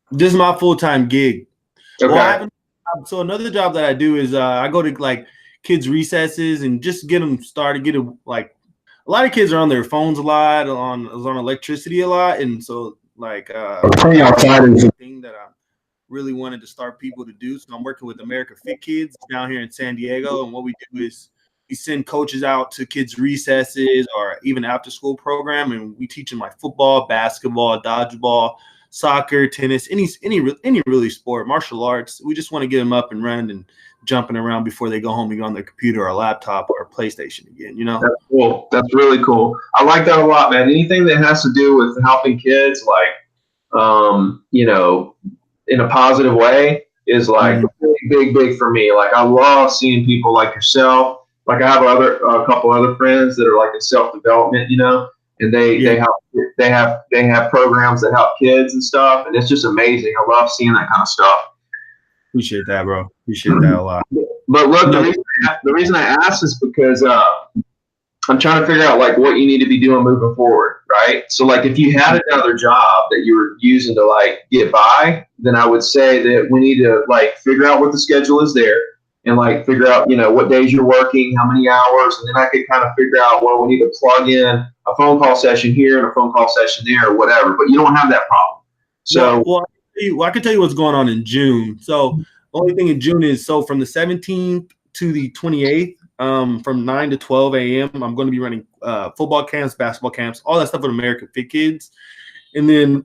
B: This is my full-time gig.
A: Okay.
B: Well, so another job that I do is I go to like kids' recesses and just get them started. Like a lot of kids are on their phones a lot, on electricity a lot, and so like playing outside is a thing that I really wanted to start people to do. So I'm working with America Fit Kids down here in San Diego, and what we do is we send coaches out to kids' recesses or even after-school program, and we teach them like football, basketball, dodgeball, soccer, tennis, any really sport, martial arts. We just want to get them up and running and jumping around before they go home and get on their computer or a laptop or a PlayStation again.
A: That's cool. That's really cool. I like that a lot, man. Anything that has to do with helping kids, like, in a positive way, is like big for me. Like I love seeing people like yourself. Like I have a couple other friends that are like in self-development, and they have programs that help kids and stuff, and it's just amazing. I love seeing that kind of stuff.
B: Appreciate that, bro. Appreciate that a lot.
A: But look, the reason I asked is because I'm trying to figure out like what you need to be doing moving forward, right? So like if you had another job that you were using to like get by, then I would say that we need to like figure out what the schedule is there. And like figure out, what days you're working, how many hours, and then I could kind of figure out, well, we need to plug in a phone call session here and a phone call session there or whatever. But you don't have that problem. So,
B: I can tell you what's going on in June. So the only thing in June is from the 17th to the 28th, from 9 to 12 a.m., I'm going to be running football camps, basketball camps, all that stuff with American Fit Kids. And then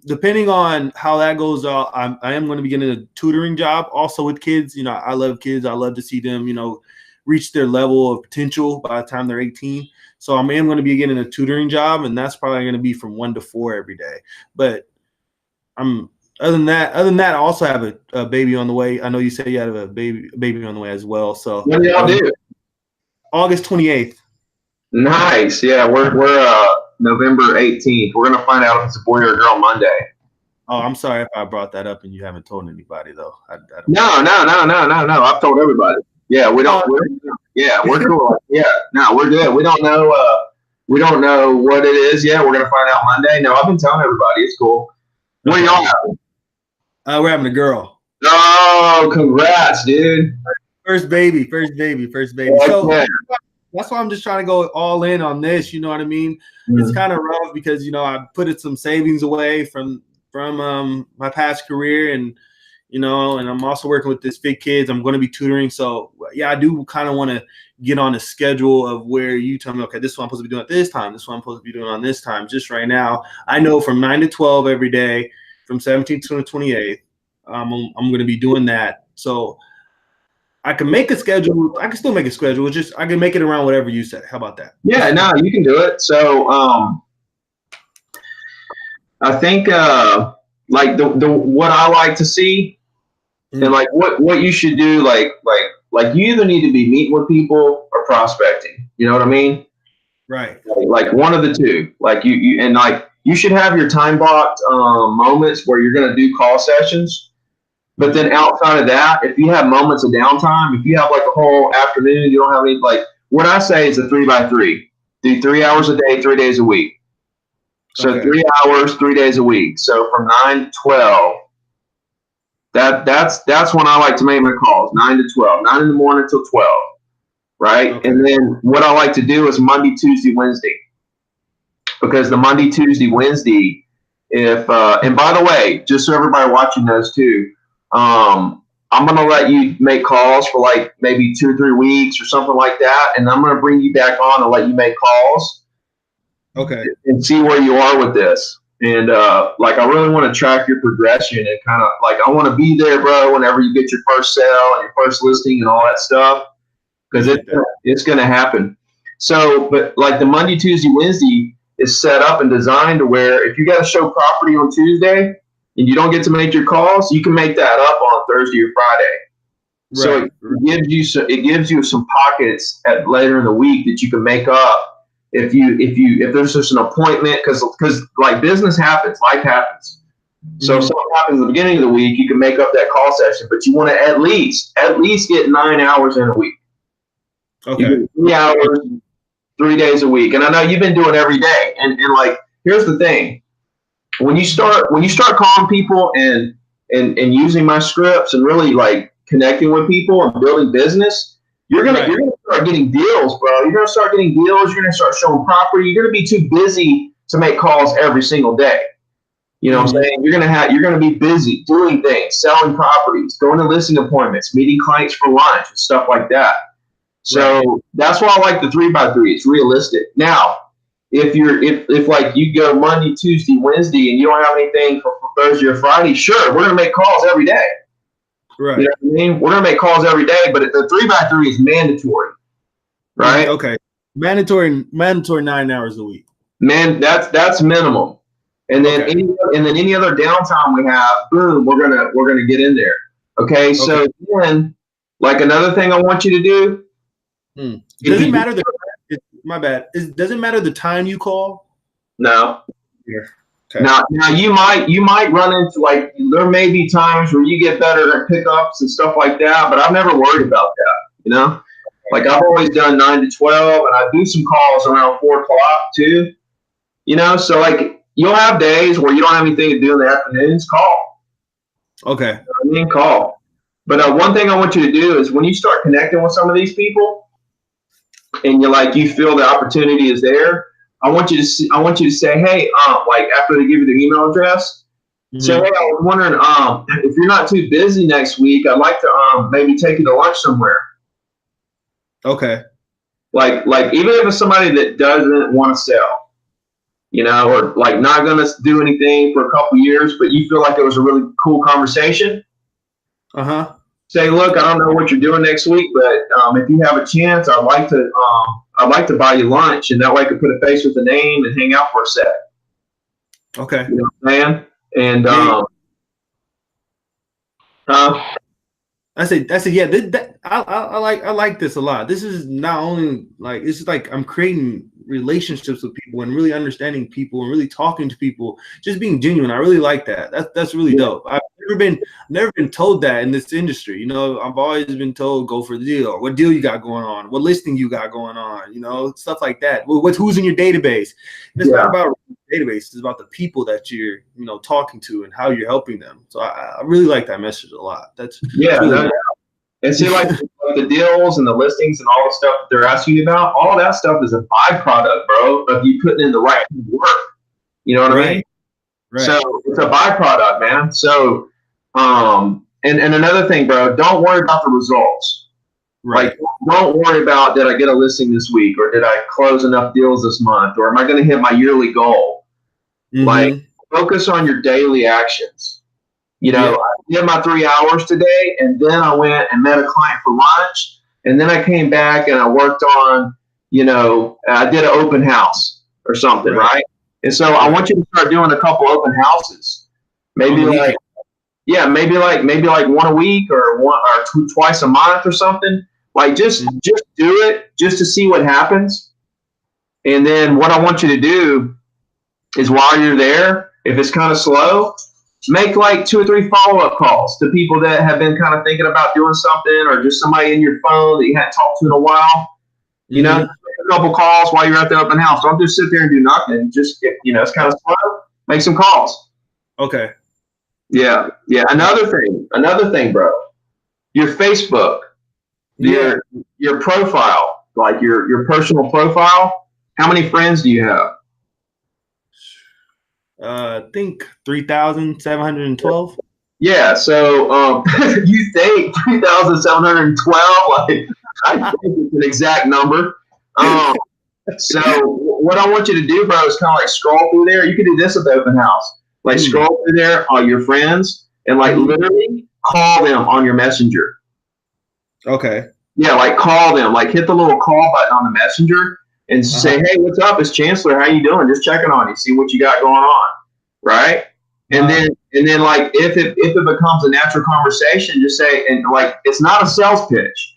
B: depending on how that goes, I am going to be getting a tutoring job also with kids. I love kids. I love to see them, reach their level of potential by the time they're 18. So I am going to be getting a tutoring job, and that's probably going to be from 1 to 4 every day. But I'm other than that, I also have a baby on the way. I know you said you had a baby on the way as well. So
A: When do y'all do?
B: August 28th.
A: Nice. Yeah, we're November 18th. We're gonna find out if it's a boy or a girl Monday.
B: Oh, I'm sorry if I brought that up and you haven't told anybody though. I don't
A: No. I've told everybody. Yeah, we don't. We're cool. Yeah, no, we're good. We don't know. We don't know what it is yet. We're gonna find out Monday. No, I've been telling everybody. It's cool. What are y'all having?
B: We're having a girl.
A: Oh, congrats, dude.
B: First baby. So that's why I'm just trying to go all in on this. You know what I mean? It's kind of rough because I put some savings away from my past career, and and I'm also working with this Fit Kids. I'm going to be tutoring, so yeah, I do kind of want to get on a schedule of where you tell me, okay, this is what I'm supposed to be doing at this time. This is what I'm supposed to be doing on this time. Just right now, I know from 9 to 12 every day, from 17th to the 28th, I'm going to be doing that. So I can make a schedule. I can still make a schedule. It's just I can make it around whatever you say. How about that?
A: Yeah, no, you can do it. So I think like the what I like to see and like what you should do, like you either need to be meeting with people or prospecting. You know what I mean?
B: Right.
A: Like one of the two. Like you and like you should have your time blocked moments where you're gonna do call sessions. But then outside of that, if you have moments of downtime, if you have like a whole afternoon, you don't have any like what I say is a 3x3. Do 3 hours a day, 3 days a week. So 3 hours, 3 days a week. So from 9 to 12. That's when I like to make my calls, 9 to 12, 9 in the morning till 12. Right? Okay. And then what I like to do is Monday, Tuesday, Wednesday. Because the Monday, Tuesday, Wednesday, if and by the way, just so everybody watching knows too, I'm gonna let you make calls for like maybe 2 or 3 weeks or something like that, and I'm gonna bring you back on and let you make calls.
B: Okay.
A: And see where you are with this. And like I really want to track your progression and kind of like I want to be there, bro, whenever you get your first sale and your first listing and all that stuff. Because it's gonna happen. So, but like the Monday, Tuesday, Wednesday is set up and designed to where if you got to show property on Tuesday and you don't get to make your calls, you can make that up on Thursday or Friday. Right. So it gives you some pockets at later in the week that you can make up if there's just an appointment because like business happens, life happens. So if something happens at the beginning of the week, you can make up that call session, but you want to at least get 9 hours in a week. Okay. You get 3 hours, 3 days a week. And I know you've been doing every day. And like, here's the thing. When you start calling people and using my scripts and really like connecting with people and building business, you're gonna start getting deals, bro. You're gonna start getting deals. You're gonna start showing property. You're gonna be too busy to make calls every single day. You know what I'm saying? You're gonna be busy doing things, selling properties, going to listing appointments, meeting clients for lunch and stuff like that. So that's why I like the 3x3. It's realistic. Now, if like you go Monday, Tuesday, Wednesday, and you don't have anything for Thursday or Friday, sure, we're gonna make calls every day. Right. You know what I mean? We're gonna make calls every day, but the 3x3 is mandatory. Right?
B: Okay. Mandatory 9 hours a week.
A: Man, that's minimum. And then any other downtime we have, boom, we're gonna get in there. Okay. So then, like another thing I want you to do.
B: Does it matter my bad. Does it matter the time you call?
A: No. Yeah. Okay. Now you might run into like there may be times where you get better at pickups and stuff like that, but I've never worried about that. You know, like I've always done 9 to 12, and I do some calls around 4 o'clock too. You know, so like you'll have days where you don't have anything to do in the afternoons. Call.
B: Okay.
A: You know what I mean, call. But one thing I want you to do is when you start connecting with some of these people, and you feel the opportunity is there. I want you to say, hey, like after they give you their email address, say, hey, I was wondering, if you're not too busy next week, I'd like to maybe take you to lunch somewhere.
B: Okay.
A: Like even if it's somebody that doesn't want to sell, you know, or like not gonna do anything for a couple years, but you feel like it was a really cool conversation. Say, look, I don't know what you're doing next week, but if you have a chance, I'd like to buy you lunch, and that way I could put a face with a name and hang out for a sec.
B: Okay.
A: You know what I'm saying? And
B: Yeah.
A: huh?
B: I said, yeah. I like this a lot. This is not only like it's just like I'm creating relationships with people and really understanding people and really talking to people, just being genuine. I really like that. That's really
A: Yeah.
B: dope. I've never been told that in this industry. You know, I've always been told go for the deal. What deal you got going on? What listing you got going on? You know, stuff like that. Who's in your database? And it's not
A: Yeah.
B: about database. It's about the people that you're talking to and how you're helping them. So I really like that message a lot. That's
A: Yeah.
B: really
A: No, and see, like the deals and the listings and all the stuff that they're asking you about, all that stuff is a byproduct, bro, of you putting in the right work. You know what I mean?
B: right,
A: So
B: right,
A: it's a byproduct, man. So, and another thing, bro, don't worry about the results. Like,
B: right.
A: don't worry about did I get a listing this week or did I close enough deals this month or am I going to hit my yearly goal? Like,
B: Mm-hmm.
A: focus on your daily actions.
B: Yeah,
A: I did my 3 hours today, and then I went and met a client for lunch, and then I came back and I worked on, I did an open house or something,
B: right,
A: right? And so I
B: right.
A: want you to start doing a couple open houses,
B: On
A: maybe
B: the weekend.
A: like yeah, maybe like one a week or twice a month or something. Like
B: Mm-hmm.
A: just do it just to see what happens, and then what I want you to do is while you're there, if it's kind of slow, make like 2 or 3 follow-up calls to people that have been kind of thinking about doing something or just somebody in your phone that you hadn't talked to in a while. Make
B: Mm-hmm.
A: a couple calls while you're at the open house. Don't just sit there and do nothing. Just, it's kind of slow. Make some calls.
B: Okay.
A: Yeah. Yeah. Another thing, bro, your Facebook,
B: Yeah.
A: your profile, like your personal profile. How many friends do you have?
B: I think 3,712.
A: Yeah, so you think 3,712? Like, I think it's an exact number. Um, so what I want you to do, bro, is kind of like scroll through there. You can do this at the open house. Like
B: Mm.
A: scroll through there, all your friends, and like
B: Mm-hmm.
A: literally call them on your messenger.
B: Okay.
A: Yeah, like call them. Like hit the little call button on the messenger and
B: Uh-huh.
A: say, "Hey, what's up? It's Chancellor. How you doing? Just checking on you, see what you got going on." Right? And
B: Uh-huh.
A: then like if it becomes a natural conversation, just say and like it's not a sales pitch.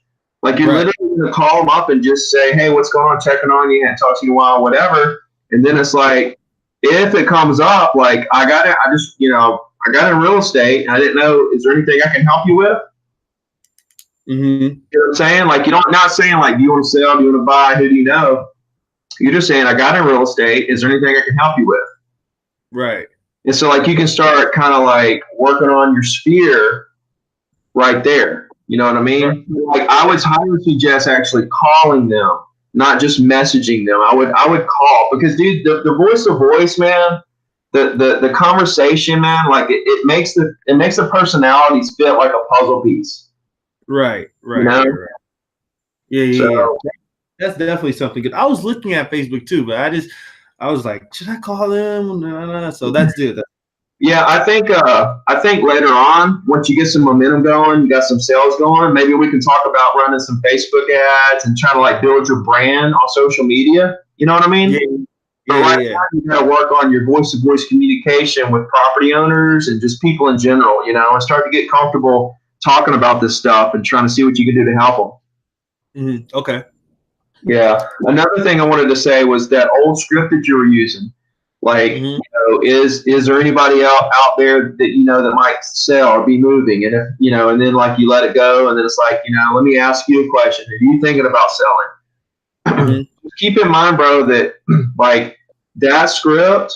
A: Like you're
B: Right.
A: literally gonna call them up and just say, "Hey, what's going on? Checking on you. Hadn't talked to you in a while, whatever." And then it's like if it comes up, like I got it. I got in real estate. I didn't know. Is there anything I can help you with?
B: Mm-hmm.
A: You know what I'm saying? Like you don't not saying like do you want to sell, do you want to buy, who do you know? You're just saying I got in real estate. Is there anything I can help you with?
B: Right.
A: And so like you can start kind of like working on your sphere right there. You know what I
B: Right.
A: mean? Like I would highly suggest actually calling them, not just messaging them. I would call because dude, the voice to voice, man, the conversation, man, like it makes the personalities fit like a puzzle piece.
B: Right.
A: You
B: Right.
A: know?
B: Right. Right. Yeah. Yeah. Yeah.
A: So
B: That's definitely something good. I was looking at Facebook too, but I was like, should I call them? Nah. So that's good.
A: yeah, I think later on, once you get some momentum going, you got some sales going, maybe we can talk about running some Facebook ads and trying to like build your brand on social media. You know what I
B: Yeah.
A: mean?
B: Yeah.
A: But right
B: Yeah.
A: now, you got to work on your voice to voice communication with property owners and just people in general, and start to get comfortable talking about this stuff and trying to see what you can do to help them.
B: Mm-hmm. Okay.
A: Yeah. Another thing I wanted to say was that old script that you were using. Like,
B: Mm-hmm.
A: is there anybody out there that that might sell or be moving? And if and then like you let it go, and then it's like let me ask you a question. Are you thinking about selling?
B: Mm-hmm.
A: Keep in mind, bro, that like that script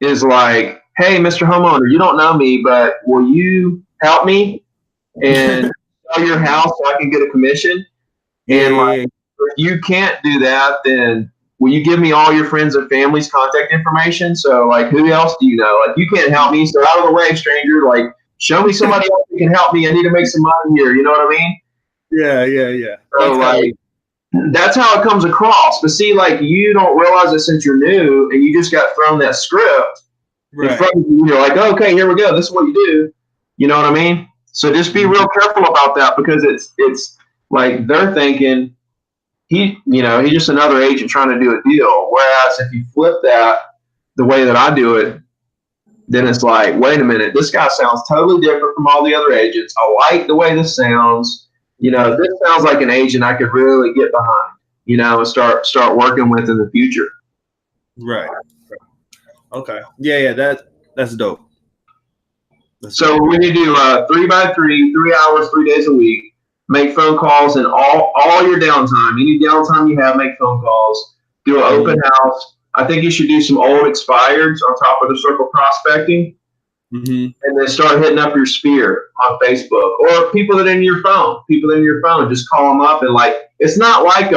A: is like, hey, Mr. Homeowner, you don't know me, but will you help me and sell your house so I can get a commission?
B: Yeah.
A: And like,
B: Yeah.
A: if you can't do that, then will you give me all your friends and family's contact information? So like, who else do you know? Like, you can't help me, so out of the way, stranger. Like, show me somebody else who can help me. I need to make some money here. You know what I mean?
B: Yeah. Yeah. Yeah.
A: So
B: That's kind of
A: like, that's how it comes across. But see, like, you don't realize it since you're new, and you just got thrown that script in
B: right.
A: front of you. You're like, okay, here we go. This is what you do. You know what I mean? So just be
B: Mm-hmm.
A: real careful about that because it's like they're thinking he's just another agent trying to do a deal. Whereas if you flip that the way that I do it, then it's like, wait a minute, this guy sounds totally different from all the other agents. I like the way this sounds. This sounds like an agent I could really get behind, and start working with in the future.
B: Right. Okay. Yeah. That's dope.
A: So we need to do 3x3, 3 hours, 3 days a week. Make phone calls and all your downtime. Any downtime you have, make phone calls. Do an open house. I think you should do some old expireds on top of the circle prospecting, and then start hitting up your sphere on Facebook or people that are in your phone. People in your phone, just call them up and it's not like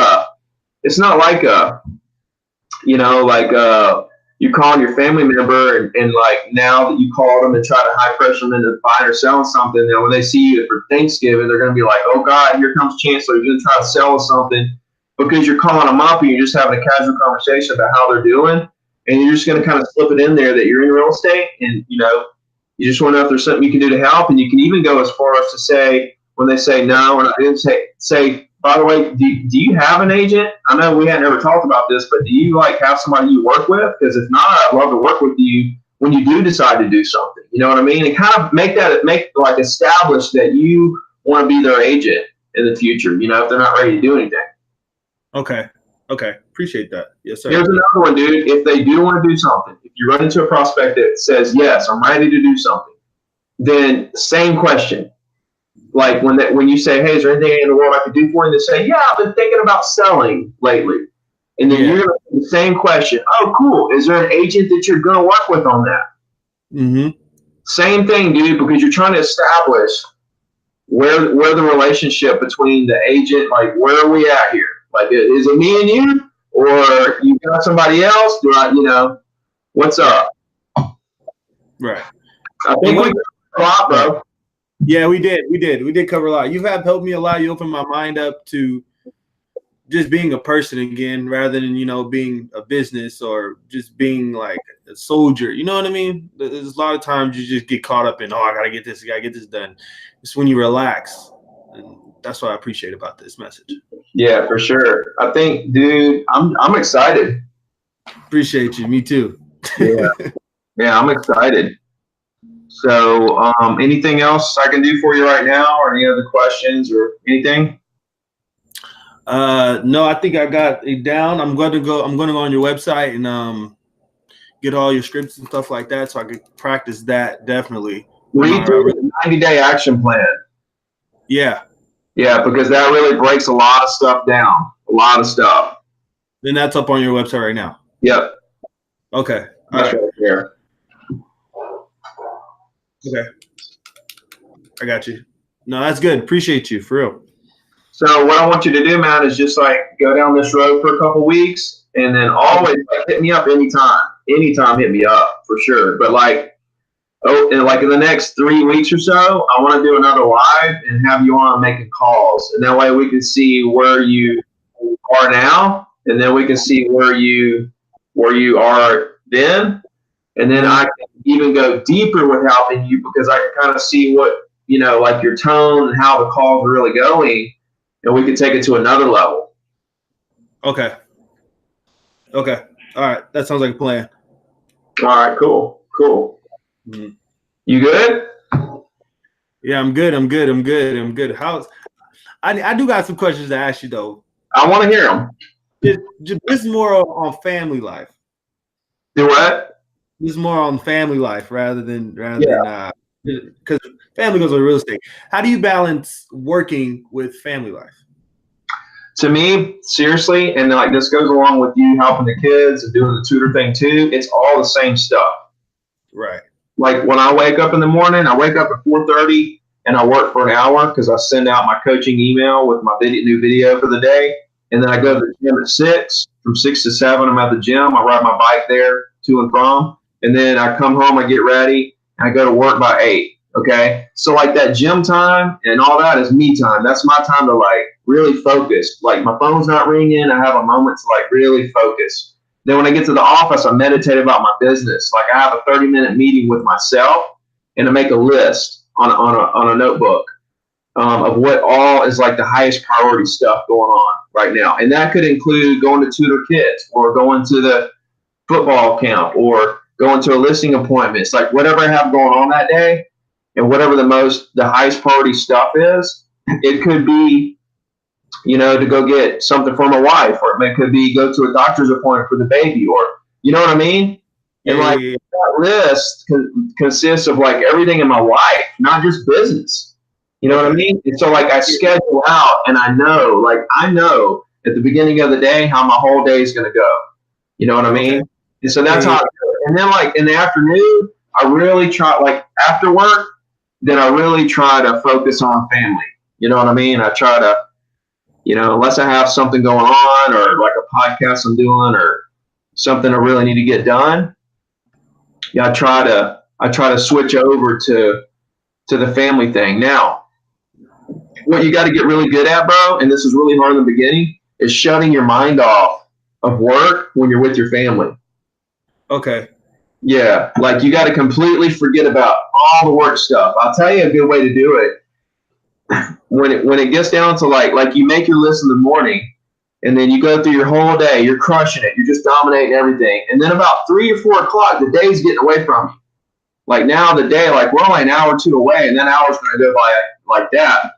A: you're calling your family member and now that you called them and try to high pressure them into buying or selling something. Then when they see you for Thanksgiving, they're going to be like, oh God, here comes Chancellor. He's going to try to sell us something, because you're calling them up and you're just having a casual conversation about how they're doing. And you're just going to kind of slip it in there that you're in real estate and, you just want to know if there's something you can do to help. And you can even go as far as to say, when they say no, and I didn't say, by the way, do you have an agent? I know we hadn't ever talked about this, but do you have somebody you work with? Because if not, I'd love to work with you when you do decide to do something. You know what I mean? And kind of establish that you want to be their agent in the future, if they're not ready to do anything.
B: Okay. Appreciate that. Yes, sir.
A: Here's another one, dude. If they do want to do something, if you run into a prospect that says, yes, I'm ready to do something, then same question. Like when you say, hey, is there anything in the world I could do for you? They say, yeah, I've been thinking about selling lately. And then you're going to ask the same question. Oh, cool. Is there an agent that you're going to work with on that?
B: Mm-hmm.
A: Same thing, dude, because you're trying to establish where the relationship between the agent, where are we at here? Is it me and you, or you got somebody else? Do I, what's up?
B: Right.
A: I think we covered a lot, bro.
B: Yeah, we did. We did cover a lot. You have helped me a lot. You opened my mind up to just being a person again, rather than, being a business or just being like a soldier. You know what I mean? There's a lot of times you just get caught up in, I got to get this done. It's when you relax. And that's what I appreciate about this message.
A: Yeah, for sure. I think, dude, I'm excited.
B: Appreciate you. Me too.
A: Yeah, I'm excited. So, anything else I can do for you right now, or any other questions or anything?
B: No, I think I got it down. I'm going to go on your website and get all your scripts and stuff like that, so I could practice that definitely.
A: Read through the 90-day action plan.
B: Yeah.
A: Yeah, because that really breaks a lot of stuff down. A lot of stuff.
B: Then that's up on your website right now.
A: Yep.
B: Okay.
A: That's right there.
B: Okay. I got you. No, that's good. Appreciate you, for real.
A: So what I want you to do, man, is just go down this road for a couple weeks, and then always hit me up anytime. Anytime, hit me up for sure. But in the next 3 weeks or so, I want to do another live and have you on making calls, and that way we can see where you are now, and then we can see where you are then, and then I can even go deeper with helping you, because I can kind of see what your tone and how the calls are really going, and we can take it to another level.
B: Okay. All right. That sounds like a plan.
A: All right. Cool. Mm-hmm. You good?
B: Yeah, I'm good. How's I do got some questions to ask you though.
A: I want to hear them.
B: This is more on family life.
A: Do what?
B: This is more on family life rather than because family goes with real estate. How do you balance working with family life?
A: To me, seriously, and this goes along with you helping the kids and doing the tutor thing too, it's all the same stuff.
B: Right.
A: Like when I wake up in the morning, I wake up at 4:30 and I work for an hour, because I send out my coaching email with my new video for the day. And then I go to the gym at 6. From 6 to 7, I'm at the gym. I ride my bike there to and from. And then I come home, I get ready, and I go to work by 8. Okay. So that gym time and all that is me time. That's my time to really focus. My phone's not ringing. I have a moment to really focus. Then when I get to the office, I meditate about my business. I have a 30-minute meeting with myself, and I make a list on a notebook of what all is the highest priority stuff going on right now. And that could include going to tutor kids, or going to the football camp, or going to a listing appointment. It's like whatever I have going on that day and whatever the highest priority stuff is. It could be, to go get something for my wife, or it could be go to a doctor's appointment for the baby, or you know what I mean? And like that list consists of like everything in my life, not just business. You know what I mean? And so like I schedule out, and I know at the beginning of the day how my whole day is going to go. You know what I mean? And so that's how I do it. And then like in the afternoon, I really try, like after work, then I really try to focus on family. You know what I mean? I try to, unless I have something going on or like a podcast I'm doing or something I really need to get done, I try to switch over to the family thing. Now, what you got to get really good at, bro, and this is really hard in the beginning, is shutting your mind off of work when you're with your family.
B: Okay.
A: Yeah, like you got to completely forget about all the work stuff. I'll tell you a good way to do it. When it gets down to like you make your list in the morning, and then you go through your whole day, you're crushing it, you're just dominating everything, and then about 3 or 4 o'clock, the day's getting away from you. Like now the day, like we're only an hour or two away, and that hour's going to go by like that.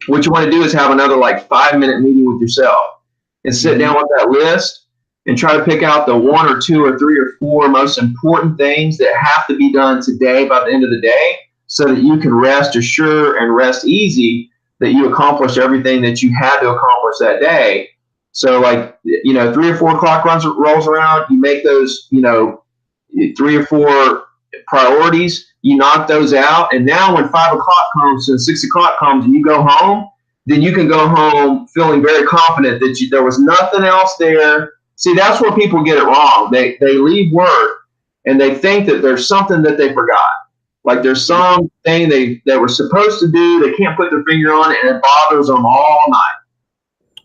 A: What you want to do is have another like 5-minute meeting with yourself and sit down with that list and try to pick out the 1 or 2 or 3 or 4 most important things that have to be done today by the end of the day, so that you can rest assured and rest easy that you accomplished everything that you had to accomplish that day. So like, 3 or 4 o'clock rolls around, you make those, 3 or 4 priorities, you knock those out. And now when 5 o'clock comes and 6 o'clock comes and you go home, then you can go home feeling very confident that there was nothing else there. See, that's where people get it wrong. They leave work and they think that there's something that they forgot. Like there's something they were supposed to do, they can't put their finger on it, and it bothers them all night.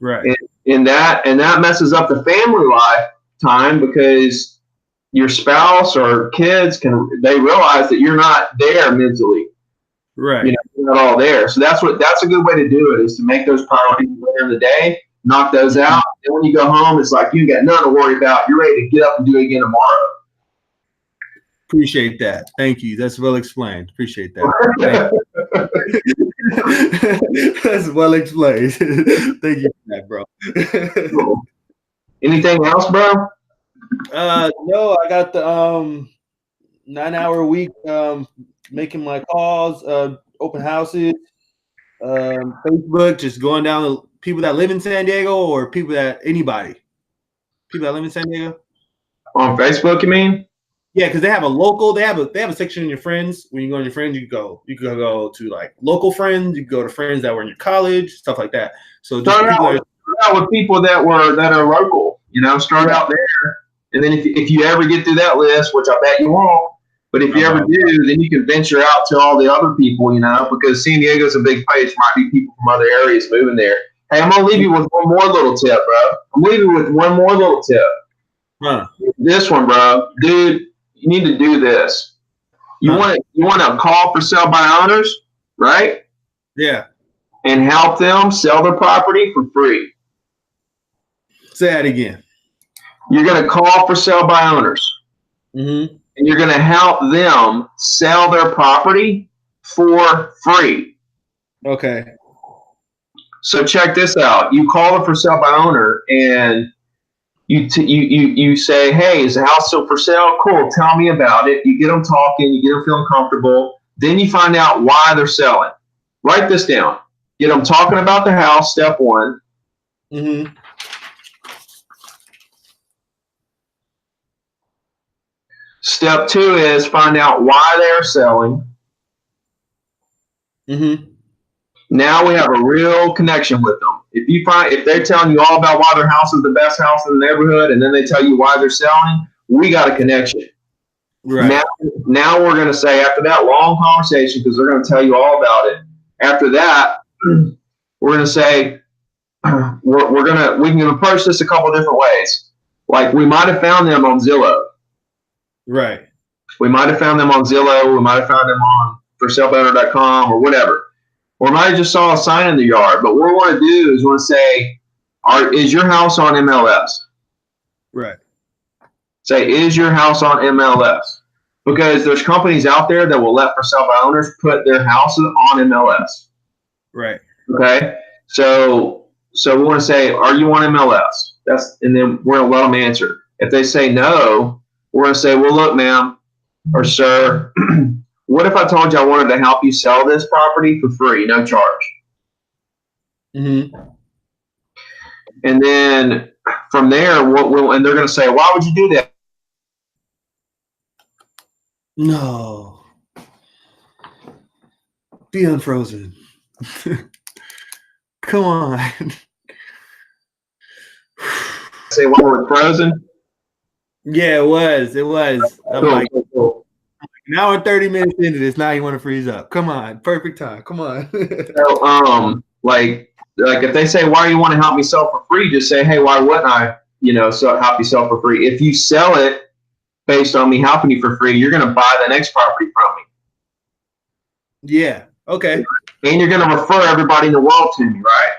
B: Right.
A: And that messes up the family life time, because your spouse or kids they realize that you're not there mentally.
B: Right.
A: You're not all there. So that's a good way to do it, is to make those priorities later in the day, knock those out. And when you go home, it's like you got nothing to worry about. You're ready to get up and do it again tomorrow.
B: Appreciate that. Thank you. That's well explained. Appreciate that. That's well explained. Thank you for that, bro.
A: Cool. Anything else, bro?
B: No, I got the 9-hour week, making my calls, open houses, Facebook, just going down to people that live in San Diego, or people that live in San Diego.
A: On Facebook, you mean?
B: Yeah, because they have a section in your friends. When you go on your friends, you can go to like local friends, you can go to friends that were in your college, stuff like that. So just
A: start out with people that are local, start out there. And then if you ever get through that list, which I bet you won't, but if you ever do, then you can venture out to all the other people, because San Diego's a big place. Might be people from other areas moving there. Hey, I'm going to leave you with one more little tip, bro. I'm leaving you with one more little tip. This one, bro. Dude, you need to do this. You want to call for sale by owners, right?
B: Yeah.
A: And help them sell their property for free.
B: Say that again.
A: You're going to call for sale by owners.
B: Mm-hmm.
A: And you're going to help them sell their property for free.
B: Okay.
A: So check this out. You call a for sale by owner, and you say, hey, is the house still for sale? Cool. Tell me about it. You get them talking. You get them feeling comfortable. Then you find out why they're selling. Write this down. Get them talking about the house, step 1.
B: Mm-hmm.
A: Step 2 is find out why they're selling.
B: Mm-hmm.
A: Now we have a real connection with them. If they're telling you all about why their house is the best house in the neighborhood, and then they tell you why they're selling, we got a connection.
B: Right.
A: Now we're going to say, after that long conversation, because they're going to tell you all about it. After that, we're going to say, we can approach this a couple different ways. Like we might have found them on Zillow.
B: Right.
A: We might have found them on Zillow. We might have found them on forsalebyowner.com or whatever. Or might have just saw a sign in the yard. But what we want to do is we want to say, is your house on MLS?
B: Right.
A: Say, is your house on MLS? Because there's companies out there that will let for sale by owners put their houses on MLS.
B: Right.
A: Okay. So we want to say, are you on MLS? And then we're going to let them answer. If they say no, we're going to say, well, look, ma'am or sir, what if I told you I wanted to help you sell this property for free, no charge?
B: Mm-hmm.
A: And then from there, and they're going to say, why would you do that?
B: No. Be unfrozen. Come on.
A: Say, well, we're frozen.
B: Yeah, it was. I'm
A: Cool,
B: like,
A: cool.
B: now we're 30 minutes into this. Now you want to freeze up. Come on. Perfect time. Come on.
A: So, like if they say, why do you want to help me sell for free? Just say, hey, why wouldn't I, help you sell for free? If you sell it based on me helping you for free, you're going to buy the next property from me.
B: Yeah. Okay.
A: And you're going to refer everybody in the world to me, right?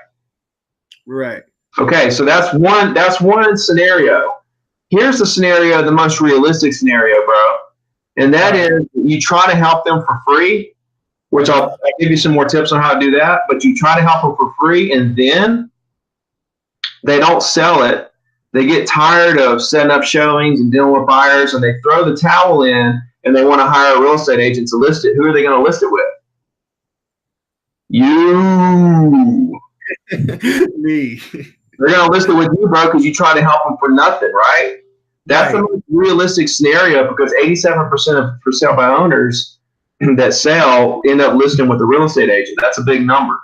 B: Right.
A: Okay, so that's one scenario. Here's the scenario, the most realistic scenario, bro. And that is you try to help them for free, which I'll give you some more tips on how to do that, but you try to help them for free and then they don't sell it. They get tired of setting up showings and dealing with buyers and they throw the towel in and they want to hire a real estate agent to list it. Who are they going to list it with? You.
B: Me.
A: They're going to list it with you, bro, because you try to help them for nothing, right? That's the most realistic scenario because 87% of for sale by owners that sell end up listing with a real estate agent. That's a big number.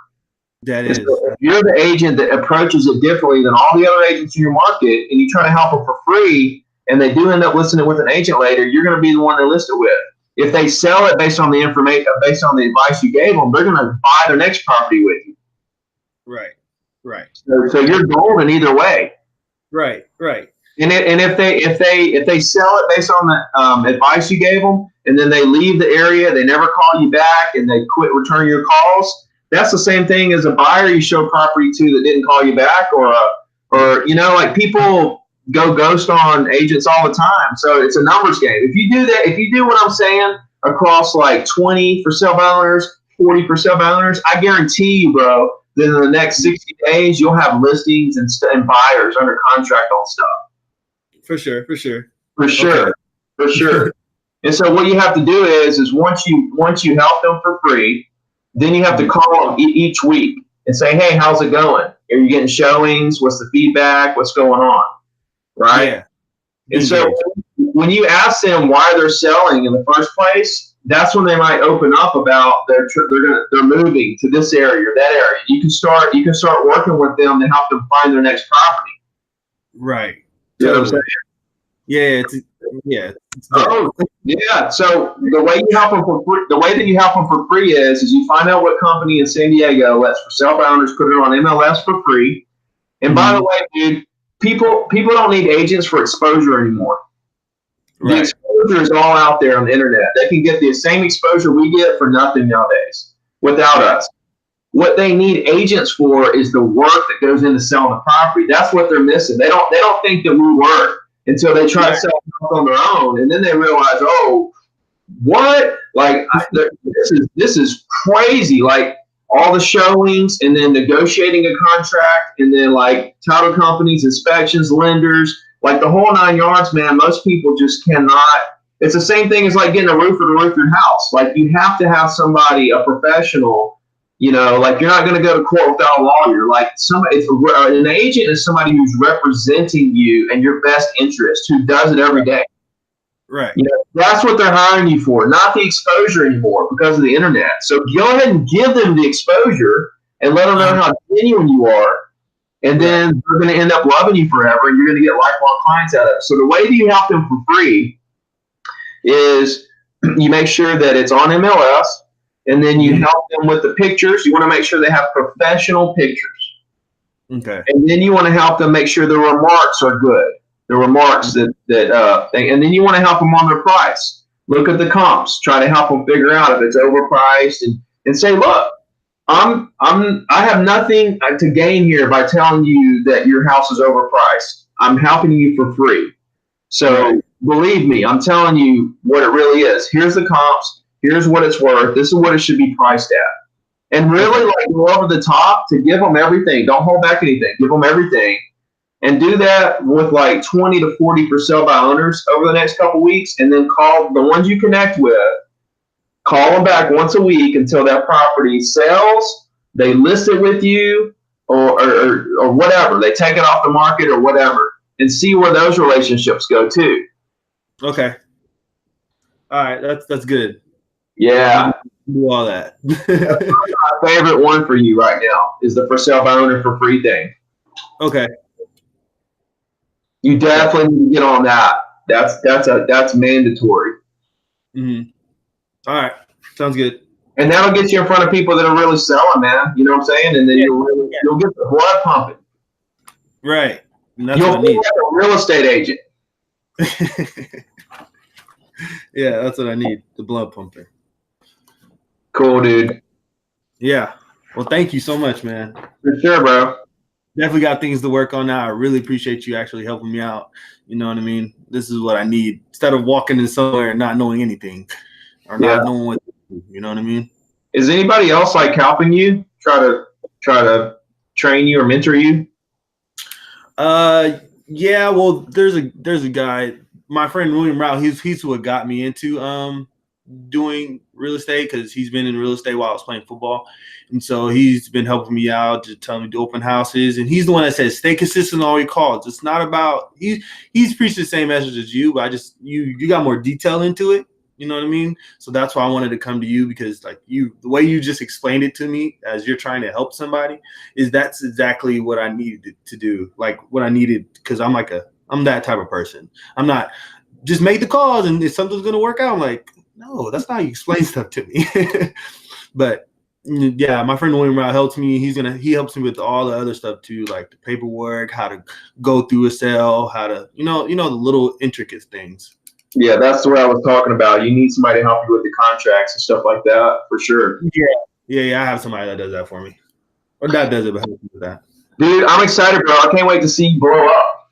B: That is.
A: So if you're the agent that approaches it differently than all the other agents in your market and you try to help them for free and they do end up listing it with an agent later, you're going to be the one they list it with. If they sell it based on the information, based on the advice you gave them, they're going to buy their next property with you.
B: Right. Right.
A: So you're golden either way.
B: Right. Right.
A: And if they sell it based on the advice you gave them, and then they leave the area, they never call you back, and they quit returning your calls, that's the same thing as a buyer you show property to that didn't call you back, or like people go ghost on agents all the time. So it's a numbers game. If you do that, if you do what I'm saying across like 20 for sale by owners, 40 for sale by owners, I guarantee you, bro, that in the next 60 days you'll have listings and buyers under contract on stuff.
B: For sure.
A: And so what you have to do is once you help them for free, then you have to call them each week and say, hey, how's it going? Are you getting showings? What's the feedback? What's going on? Right?
B: Yeah.
A: And so when you ask them why they're selling in the first place, that's when they might open up about they're moving to this area or that area. You can start working with them to help them find their next property.
B: Right.
A: You know what I'm saying?
B: Yeah.
A: Yeah. So the way that you help them for free is you find out what company in San Diego lets for sale by owners put it on MLS for free. And by the way, dude, people don't need agents for exposure anymore. Right. The exposure is all out there on the internet. They can get the same exposure we get for nothing nowadays without us. What they need agents for is the work that goes into selling the property. That's what they're missing. They don't think that we work until they try to sell it on their own, and then they realize, oh, what? Like this is crazy. Like all the showings, and then negotiating a contract, and then like title companies, inspections, lenders, like the whole 9 yards, man. Most people just cannot. It's the same thing as like getting a roofer to roof your house. Like you have to have somebody, a professional. Like you're not going to go to court without a lawyer. Like an agent is somebody who's representing you and your best interest, who does it every day.
B: Right.
A: That's what they're hiring you for, not the exposure anymore because of the internet. So go ahead and give them the exposure and let them know how genuine you are. And then they're going to end up loving you forever, and you're going to get lifelong clients out of it. So the way that you help them for free is you make sure that it's on MLS. And then you help them with the pictures. You want to make sure they have professional pictures.
B: Okay.
A: And then you want to help them make sure the remarks are good. The remarks and then you want to help them on their price. Look at the comps. Try to help them figure out if it's overpriced and say, look, I have nothing to gain here by telling you that your house is overpriced. I'm helping you for free. So believe me, I'm telling you what it really is. Here's the comps. Here's what it's worth. This is what it should be priced at. And really, like, go over the top to give them everything. Don't hold back anything. Give them everything. And do that with like 20 to 40 for sale by owners over the next couple weeks. And then call the ones you connect with, call them back once a week until that property sells, they list it with you, or whatever. They take it off the market or whatever, and see where those relationships go too.
B: Okay. All right. That's good.
A: Yeah.
B: Do all that.
A: My favorite one for you right now is the for sale by owner for free thing.
B: Okay.
A: You definitely need to get on that. That's mandatory.
B: Mm-hmm. All right. Sounds good.
A: And that'll get you in front of people that are really selling, man. You know what I'm saying? And then you'll get the blood pumping.
B: Right. And that's
A: You'll
B: what I
A: be
B: need.
A: like a real estate agent.
B: Yeah, that's what I need. The blood pumping.
A: Cool, dude.
B: Yeah. Well, thank you so much, man.
A: For sure, bro.
B: Definitely got things to work on now. I really appreciate you actually helping me out. You know what I mean? This is what I need. Instead of walking in somewhere and not knowing anything or not knowing what to do. You know what I mean?
A: Is anybody else like helping you try to train you or mentor you?
B: Yeah, well, there's a guy, my friend William Rao, he's what got me into doing real estate, because he's been in real estate while I was playing football. And so he's been helping me out to tell me to open houses. And he's the one that says, stay consistent on all your calls. It's not about, he's preached the same message as you, but I just, you got more detail into it. You know what I mean? So that's why I wanted to come to you, because like the way you just explained it to me as you're trying to help somebody that's exactly what I needed to do. Like what I needed, because I'm that type of person. I'm not just make the calls and if something's going to work out. I'm like, no, that's not how you explain stuff to me. But yeah, my friend William Rao helps me. He helps me with all the other stuff too, like the paperwork, how to go through a sale, how to, the little intricate things.
A: Yeah, that's what I was talking about. You need somebody to help you with the contracts and stuff like that, for sure.
B: Yeah. I have somebody that does that for me, or that does it, but helps me with that.
A: Dude, I'm excited, bro. I can't wait to see you blow up.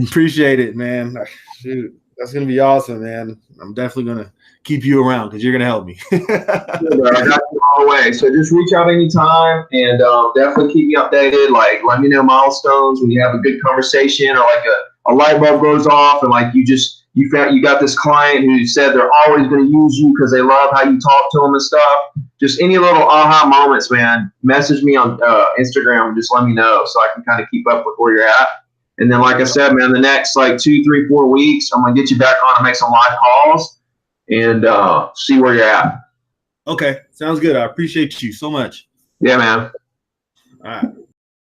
B: Appreciate it, man. Shoot, that's gonna be awesome, man. I'm definitely gonna keep you around because you're gonna help me.
A: Yeah, bro, I got you all the way. So just reach out anytime and definitely keep me updated. Like, let me know milestones when you have a good conversation, or like a light bulb goes off, and like you got this client who said they're always going to use you because they love how you talk to them and stuff. Just any little aha moments, man. Message me on Instagram and just let me know so I can kind of keep up with where you're at. And then, like I said, man, the next like 2, 3, 4 weeks, I'm going to get you back on and make some live calls and see where you're at.
B: Okay. Sounds good. I appreciate you so much.
A: Yeah, man.
B: All right.